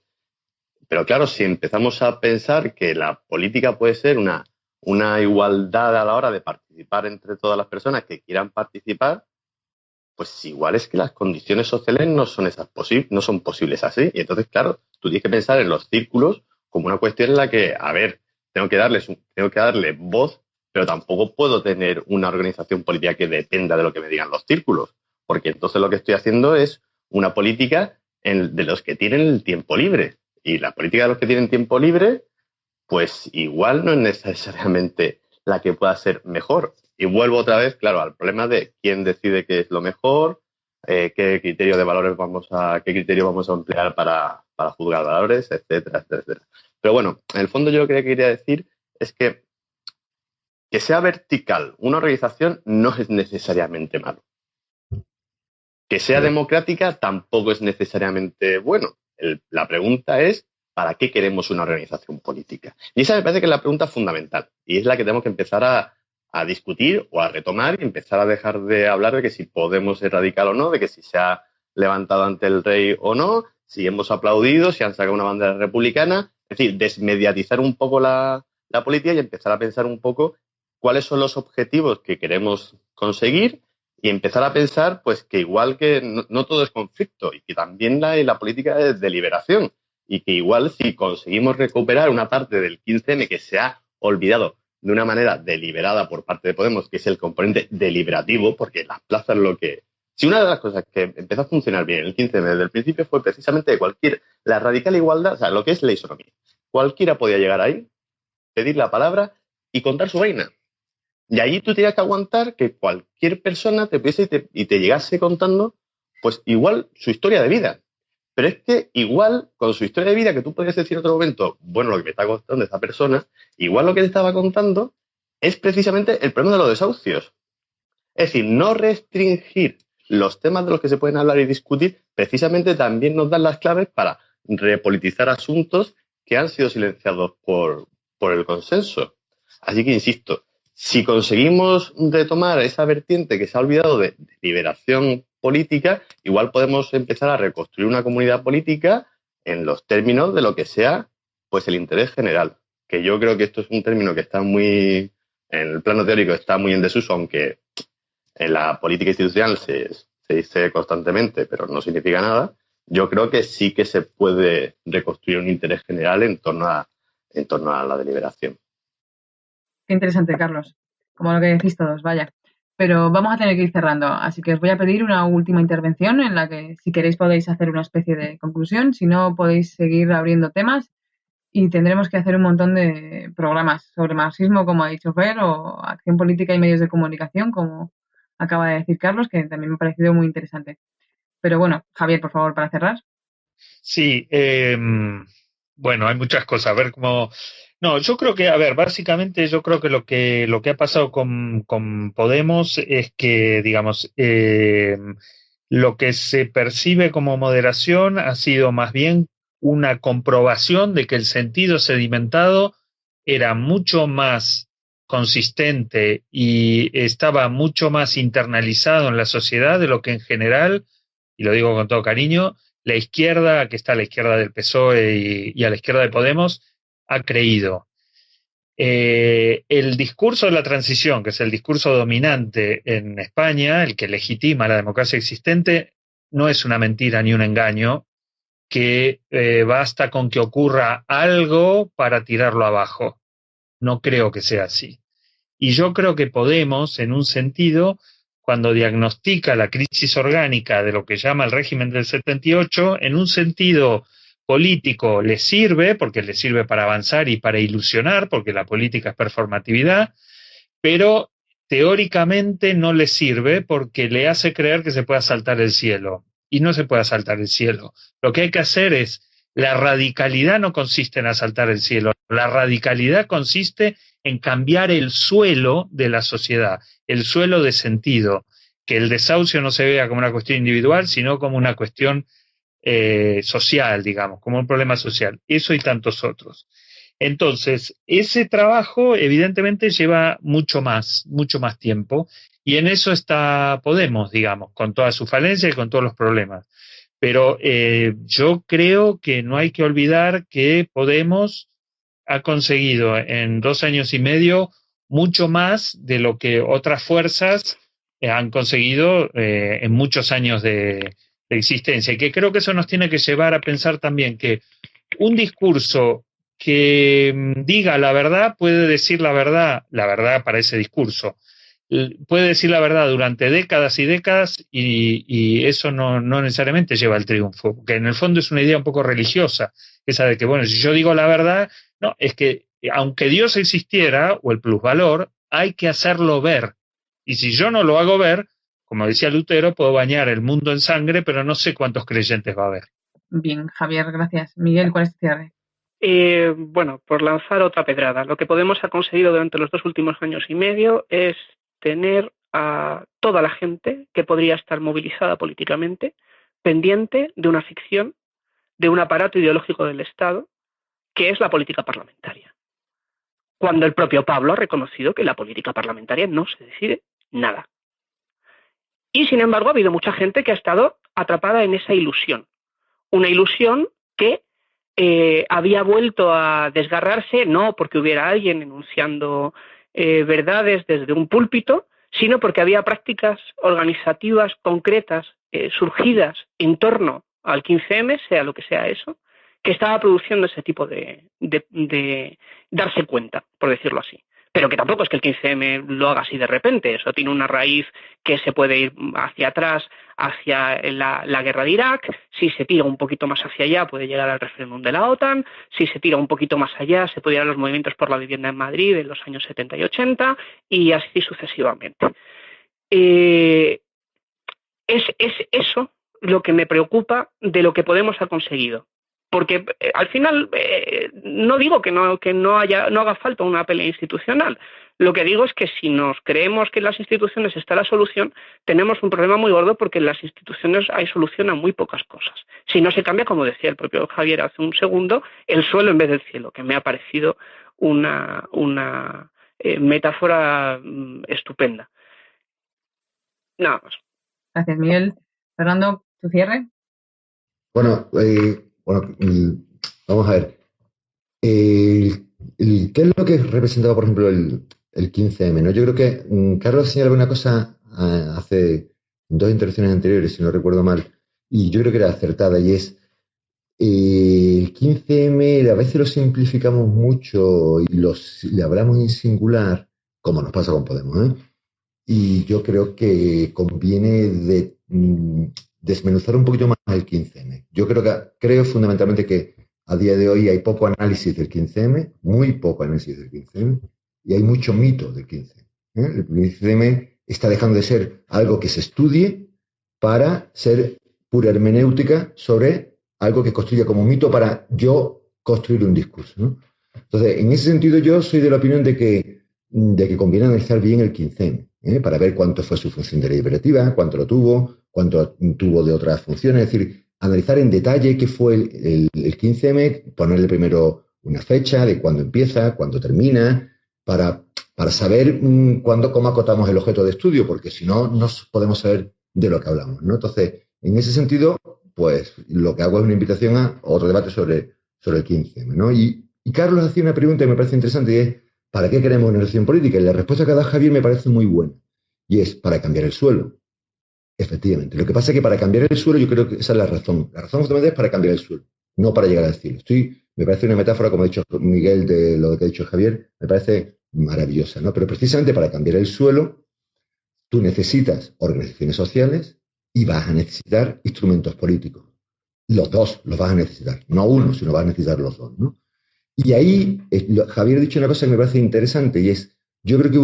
Pero claro, si empezamos a pensar que la política puede ser una igualdad a la hora de participar entre todas las personas que quieran participar, pues igual es que las condiciones sociales no son posibles así. Y entonces, claro, tú tienes que pensar en los círculos como una cuestión en la que, a ver, tengo que darle voz, pero tampoco puedo tener una organización política que dependa de lo que me digan los círculos, porque entonces lo que estoy haciendo es una política de los que tienen el tiempo libre. Y la política de los que tienen tiempo libre, pues igual no es necesariamente la que pueda ser mejor. Y vuelvo otra vez, claro, al problema de quién decide qué es lo mejor, qué criterio de valores qué criterio vamos a emplear para juzgar valores, etcétera, etcétera. Pero bueno, en el fondo yo lo que quería decir es que sea vertical una organización no es necesariamente malo. Que sea democrática tampoco es necesariamente bueno. La pregunta es, ¿para qué queremos una organización política? Y esa me parece que es la pregunta fundamental. Y es la que tenemos que empezar a discutir o a retomar y empezar a dejar de hablar de que si Podemos ser radical o no, de que si se ha levantado ante el rey o no, si hemos aplaudido, si han sacado una bandera republicana. Es decir, desmediatizar un poco la política y empezar a pensar un poco cuáles son los objetivos que queremos conseguir y empezar a pensar pues que igual que no todo es conflicto y que también la política es deliberación y que igual si conseguimos recuperar una parte del 15M que se ha olvidado de una manera deliberada por parte de Podemos, que es el componente deliberativo, porque las plazas Si una de las cosas que empezó a funcionar bien en el 15M desde el principio fue precisamente la radical igualdad, o sea, lo que es la isonomía. Cualquiera podía llegar ahí, pedir la palabra y contar su vaina. Y ahí tú tenías que aguantar que cualquier persona te pudiese y te llegase contando, pues igual su historia de vida. Pero es que igual con su historia de vida, que tú podías decir en otro momento, bueno, lo que me está contando esta persona, igual lo que te estaba contando es precisamente el problema de los desahucios. Es decir, no restringir los temas de los que se pueden hablar y discutir, precisamente también nos dan las claves para repolitizar asuntos que han sido silenciados por el consenso. Así que, insisto, si conseguimos retomar esa vertiente que se ha olvidado de liberación política, igual podemos empezar a reconstruir una comunidad política en los términos de lo que sea pues el interés general. Que yo creo que esto es un término que está muy, en el plano teórico está muy en desuso, aunque en la política institucional se dice constantemente, pero no significa nada. Yo creo que sí que se puede reconstruir un interés general en torno a la deliberación. Qué interesante, Carlos. Como lo que decís todos, vaya. Pero vamos a tener que ir cerrando, así que os voy a pedir una última intervención en la que, si queréis, podéis hacer una especie de conclusión. Si no, podéis seguir abriendo temas y tendremos que hacer un montón de programas sobre marxismo, como ha dicho Fer, o acción política y medios de comunicación, como acaba de decir Carlos, que también me ha parecido muy interesante. Pero bueno, Javier, por favor, para cerrar. Sí, bueno, hay muchas cosas. A ver cómo. No, yo creo que, a ver, básicamente yo creo que lo que ha pasado con Podemos es que, digamos, lo que se percibe como moderación ha sido más bien una comprobación de que el sentido sedimentado era mucho más consistente y estaba mucho más internalizado en la sociedad de lo que en general, y lo digo con todo cariño, la izquierda, que está a la izquierda del PSOE y a la izquierda de Podemos, ha creído. El discurso de la transición, que es el discurso dominante en España, el que legitima la democracia existente, no es una mentira ni un engaño, que basta con que ocurra algo para tirarlo abajo. No creo que sea así. Y yo creo que Podemos, en un sentido, cuando diagnostica la crisis orgánica de lo que llama el régimen del 78, en un sentido político le sirve, porque le sirve para avanzar y para ilusionar, porque la política es performatividad, pero teóricamente no le sirve porque le hace creer que se puede asaltar el cielo. Y no se puede asaltar el cielo. Lo que hay que hacer es, la radicalidad no consiste en asaltar el cielo, la radicalidad consiste en cambiar el suelo de la sociedad, el suelo de sentido, que el desahucio no se vea como una cuestión individual, sino como una cuestión social, digamos, como un problema social. Eso y tantos otros. Entonces, ese trabajo evidentemente lleva mucho más tiempo, y en eso está Podemos, digamos, con todas sus falencias y con todos los problemas. Pero yo creo que no hay que olvidar que Podemos ha conseguido en 2 años y medio mucho más de lo que otras fuerzas han conseguido en muchos años de existencia. Y que creo que eso nos tiene que llevar a pensar también que un discurso que diga la verdad puede decir la verdad para ese discurso. Puede decir la verdad durante décadas y décadas y eso no necesariamente lleva al triunfo, porque en el fondo es una idea un poco religiosa, esa de que, bueno, si yo digo la verdad, no, es que aunque Dios existiera, o el plusvalor, hay que hacerlo ver. Y si yo no lo hago ver, como decía Lutero, puedo bañar el mundo en sangre, pero no sé cuántos creyentes va a haber. Bien, Javier, gracias. Miguel, ¿cuál es tu cierre? Bueno, por lanzar otra pedrada, lo que Podemos ha conseguido durante los 2 últimos años y medio es tener a toda la gente que podría estar movilizada políticamente pendiente de una ficción, de un aparato ideológico del Estado, que es la política parlamentaria. Cuando el propio Pablo ha reconocido que la política parlamentaria no se decide nada. Y sin embargo ha habido mucha gente que ha estado atrapada en esa ilusión. Una ilusión que había vuelto a desgarrarse, no porque hubiera alguien enunciando verdades desde un púlpito, sino porque había prácticas organizativas concretas surgidas en torno al 15M, sea lo que sea eso, que estaba produciendo ese tipo de darse cuenta, por decirlo así. Pero que tampoco es que el 15M lo haga así de repente, eso tiene una raíz que se puede ir hacia atrás, hacia la guerra de Irak. Si se tira un poquito más hacia allá puede llegar al referéndum de la OTAN, si se tira un poquito más allá se puede ir a los movimientos por la vivienda en Madrid en los años 70 y 80 y así sucesivamente. Es eso lo que me preocupa de lo que Podemos ha conseguido. Porque al final no digo que no haga falta una pelea institucional. Lo que digo es que si nos creemos que en las instituciones está la solución, tenemos un problema muy gordo porque en las instituciones hay solución a muy pocas cosas. Si no se cambia, como decía el propio Javier hace un segundo, el suelo en vez del cielo, que me ha parecido una metáfora estupenda. Nada más. Gracias, Miguel. Fernando, ¿tu cierre? Bueno, vamos a ver. ¿Qué es lo que representaba, por ejemplo, el 15M? ¿No? Yo creo que Carlos señalaba una cosa hace 2 intervenciones anteriores, si no recuerdo mal, y yo creo que era acertada, y es el 15M, a veces lo simplificamos mucho y le hablamos en singular, como nos pasa con Podemos, ¿eh? Y yo creo que conviene desmenuzar un poquito más el 15M. Yo creo fundamentalmente que a día de hoy hay poco análisis del 15M, muy poco análisis del 15M, y hay mucho mito del 15M. El 15M está dejando de ser algo que se estudie para ser pura hermenéutica sobre algo que construya como mito para yo construir un discurso, ¿no? Entonces, en ese sentido yo soy de la opinión de que conviene analizar bien el 15M, para ver cuánto fue su función deliberativa, cuánto lo tuvo, cuánto tuvo de otras funciones, es decir, analizar en detalle qué fue el 15M, ponerle primero una fecha de cuándo empieza, cuándo termina, para saber cómo acotamos el objeto de estudio, porque si no, no podemos saber de lo que hablamos, ¿no? Entonces, en ese sentido, pues lo que hago es una invitación a otro debate sobre el 15M, ¿no? Y Carlos hacía una pregunta que me parece interesante, y es ¿para qué queremos una elección política? Y la respuesta que da Javier me parece muy buena, y es para cambiar el suelo. Efectivamente. Lo que pasa es que para cambiar el suelo yo creo que esa es la razón. La razón justamente es para cambiar el suelo, no para llegar al cielo. Me parece una metáfora, como ha dicho Miguel, de lo que ha dicho Javier, me parece maravillosa, ¿no? Pero precisamente para cambiar el suelo, tú necesitas organizaciones sociales y vas a necesitar instrumentos políticos. Los dos los vas a necesitar, no uno, sino vas a necesitar los dos, ¿no? Y ahí Javier ha dicho una cosa que me parece interesante y es, yo creo que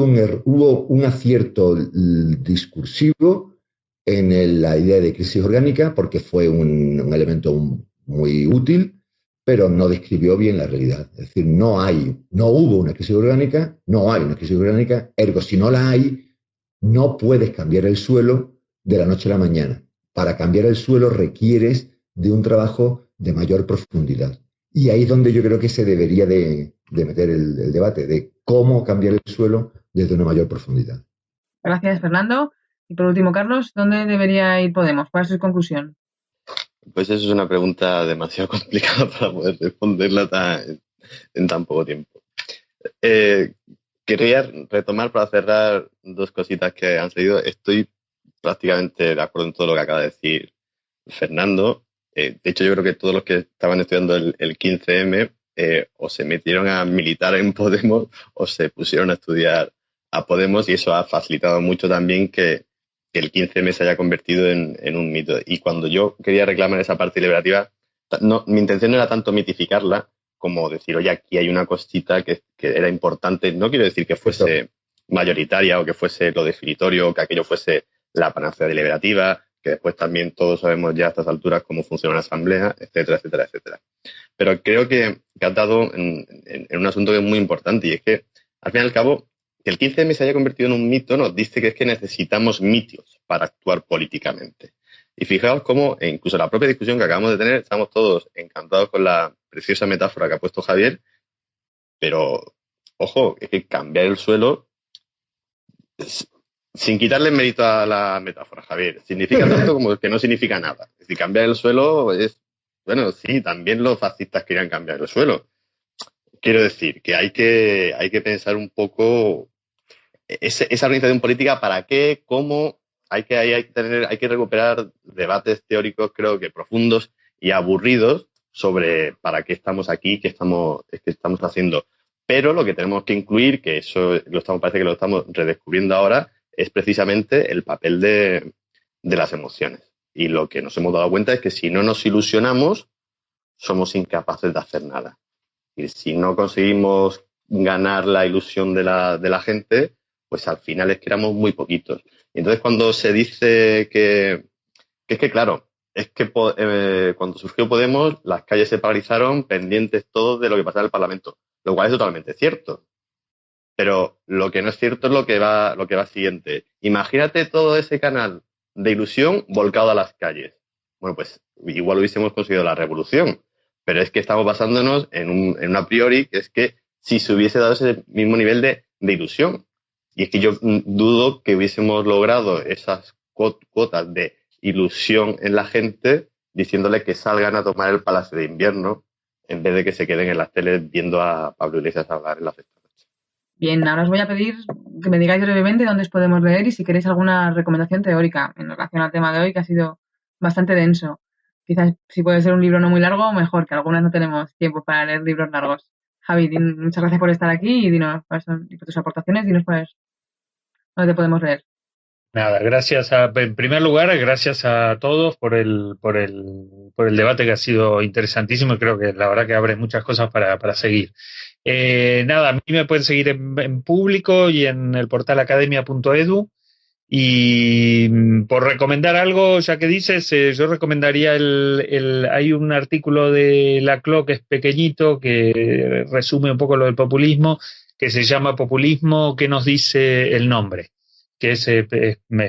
hubo un acierto discursivo en la idea de crisis orgánica porque fue un elemento muy útil, pero no describió bien la realidad. Es decir, no hubo una crisis orgánica, no hay una crisis orgánica, ergo, si no la hay, no puedes cambiar el suelo de la noche a la mañana. Para cambiar el suelo requieres de un trabajo de mayor profundidad. Y ahí es donde yo creo que se debería de meter el debate de cómo cambiar el suelo desde una mayor profundidad. Gracias, Fernando. Y por último, Carlos, ¿dónde debería ir Podemos? ¿Cuál es su conclusión? Pues eso es una pregunta demasiado complicada para poder responderla en tan poco tiempo. Quería retomar para cerrar dos cositas que han salido. Estoy prácticamente de acuerdo en todo lo que acaba de decir Fernando. De hecho, yo creo que todos los que estaban estudiando el 15M o se metieron a militar en Podemos o se pusieron a estudiar a Podemos, y eso ha facilitado mucho también que el 15M se haya convertido en un mito. Y cuando yo quería reclamar esa parte deliberativa, mi intención no era tanto mitificarla como decir, oye, aquí hay una cosita que era importante. No quiero decir que fuese mayoritaria o que fuese lo definitorio o que aquello fuese la panacea deliberativa, que después también todos sabemos ya a estas alturas cómo funciona una asamblea, etcétera, etcétera, etcétera. Pero creo que has dado en un asunto que es muy importante, y es que, al fin y al cabo, que el 15M se haya convertido en un mito nos dice que es que necesitamos mitios para actuar políticamente. Y fijaos cómo, incluso en la propia discusión que acabamos de tener, estamos todos encantados con la preciosa metáfora que ha puesto Javier, pero, ojo, es que cambiar el suelo, sin quitarle mérito a la metáfora, Javier, significa tanto como que no significa nada. Es decir, cambiar el suelo es, bueno, sí, también los fascistas querían cambiar el suelo. Quiero decir que hay que pensar un poco esa organización política, ¿para qué? ¿Cómo? Hay que recuperar debates teóricos, creo que profundos y aburridos sobre para qué estamos aquí, qué estamos haciendo. Pero lo que tenemos que incluir, que eso parece que lo estamos redescubriendo ahora, es precisamente el papel de las emociones. Y lo que nos hemos dado cuenta es que si no nos ilusionamos, somos incapaces de hacer nada. Y si no conseguimos ganar la ilusión de la gente, pues al final es que éramos muy poquitos. Y entonces cuando se dice que es que, claro, es que cuando surgió Podemos, las calles se paralizaron pendientes todos de lo que pasaba en el Parlamento, lo cual es totalmente cierto. Pero lo que no es cierto es lo que va siguiente. Imagínate todo ese canal de ilusión volcado a las calles. Bueno, pues igual hubiésemos conseguido la revolución, pero es que estamos basándonos en un a priori, que es que si se hubiese dado ese mismo nivel de ilusión. Y es que yo dudo que hubiésemos logrado esas cuotas de ilusión en la gente diciéndole que salgan a tomar el Palacio de Invierno en vez de que se queden en las teles viendo a Pablo Iglesias hablar en la fiesta. Bien, ahora os voy a pedir que me digáis brevemente dónde os podemos leer y si queréis alguna recomendación teórica en relación al tema de hoy, que ha sido bastante denso. Quizás si puede ser un libro no muy largo, mejor, que algunas no tenemos tiempo para leer libros largos. Javi, muchas gracias por estar aquí y dinos cuáles son tus aportaciones, dinos dónde te podemos leer. Nada, en primer lugar, gracias a todos por el debate que ha sido interesantísimo y creo que la verdad que abre muchas cosas para seguir. Nada, a mí me pueden seguir en público y en el portal academia.edu. Y por recomendar algo, ya que dices, yo recomendaría hay un artículo de Laclau que es pequeñito, que resume un poco lo del populismo, que se llama Populismo, ¿qué nos dice el nombre? Que es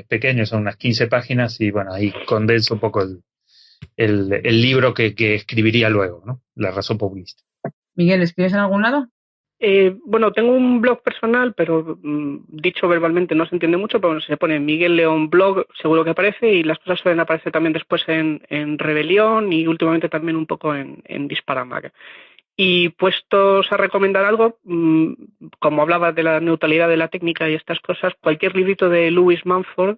pequeño, son unas 15 páginas y bueno, ahí condenso un poco el libro que escribiría luego, ¿no? La razón populista. Miguel, ¿escribes en algún lado? Bueno, tengo un blog personal, pero dicho verbalmente no se entiende mucho, pero se pone Miguel León Blog, seguro que aparece, y las cosas suelen aparecer también después en Rebelión y últimamente también un poco en Disparamag. Y puestos a recomendar algo, como hablaba de la neutralidad de la técnica y estas cosas, cualquier librito de Lewis Mumford,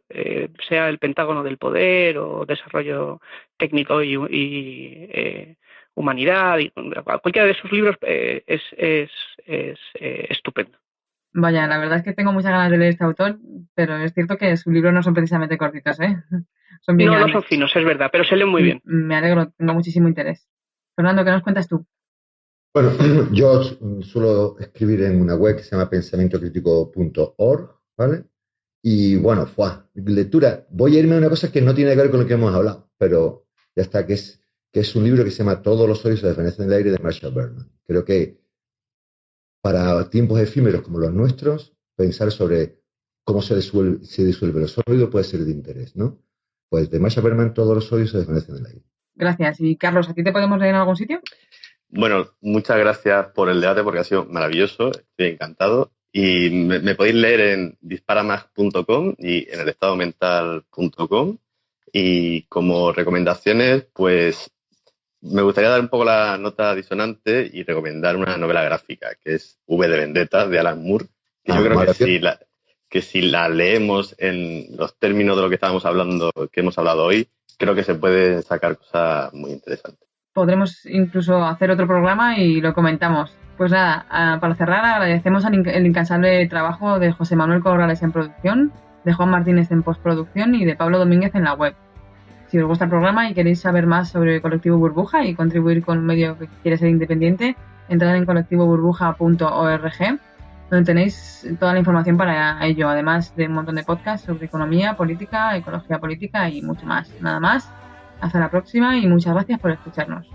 sea El Pentágono del Poder o Desarrollo Técnico y Humanidad, y cualquiera de esos libros es estupendo. Vaya, la verdad es que tengo muchas ganas de leer este autor, pero es cierto que sus libros no son precisamente cortitos, ¿eh? Son bien No, no grandes. son finos, es verdad, pero se leen muy bien. Me alegro, tengo muchísimo interés. Fernando, ¿qué nos cuentas tú? Bueno, yo suelo escribir en una web que se llama pensamientocrítico.org, ¿vale? Y bueno, lectura. Voy a irme a una cosa que no tiene que ver con lo que hemos hablado, pero ya está, que es un libro que se llama Todos los oídos se desvanecen en el aire, de Marshall Bergman. Creo que para tiempos efímeros como los nuestros, pensar sobre cómo se disuelve los sólidos puede ser de interés, ¿no? Pues de Marshall Bergman, Todos los oídos se desvanecen en el aire. Gracias. Y Carlos, ¿a ti te podemos leer en algún sitio? Bueno, muchas gracias por el debate porque ha sido maravilloso, estoy encantado. Y me podéis leer en disparamag.com y en elestadomental.com. Y como recomendaciones, pues me gustaría dar un poco la nota disonante y recomendar una novela gráfica, que es V de Vendetta, de Alan Moore, que yo creo que si la leemos en los términos de lo que estábamos hablando, que hemos hablado hoy, creo que se pueden sacar cosas muy interesantes. Podremos incluso hacer otro programa y lo comentamos. Pues nada, para cerrar, agradecemos el incansable trabajo de José Manuel Corrales en producción, de Juan Martínez en postproducción y de Pablo Domínguez en la web. Si os gusta el programa y queréis saber más sobre el Colectivo Burbuja y contribuir con un medio que quiere ser independiente, entrad en colectivoburbuja.org, donde tenéis toda la información para ello, además de un montón de podcasts sobre economía, política, ecología política y mucho más. Nada más, hasta la próxima y muchas gracias por escucharnos.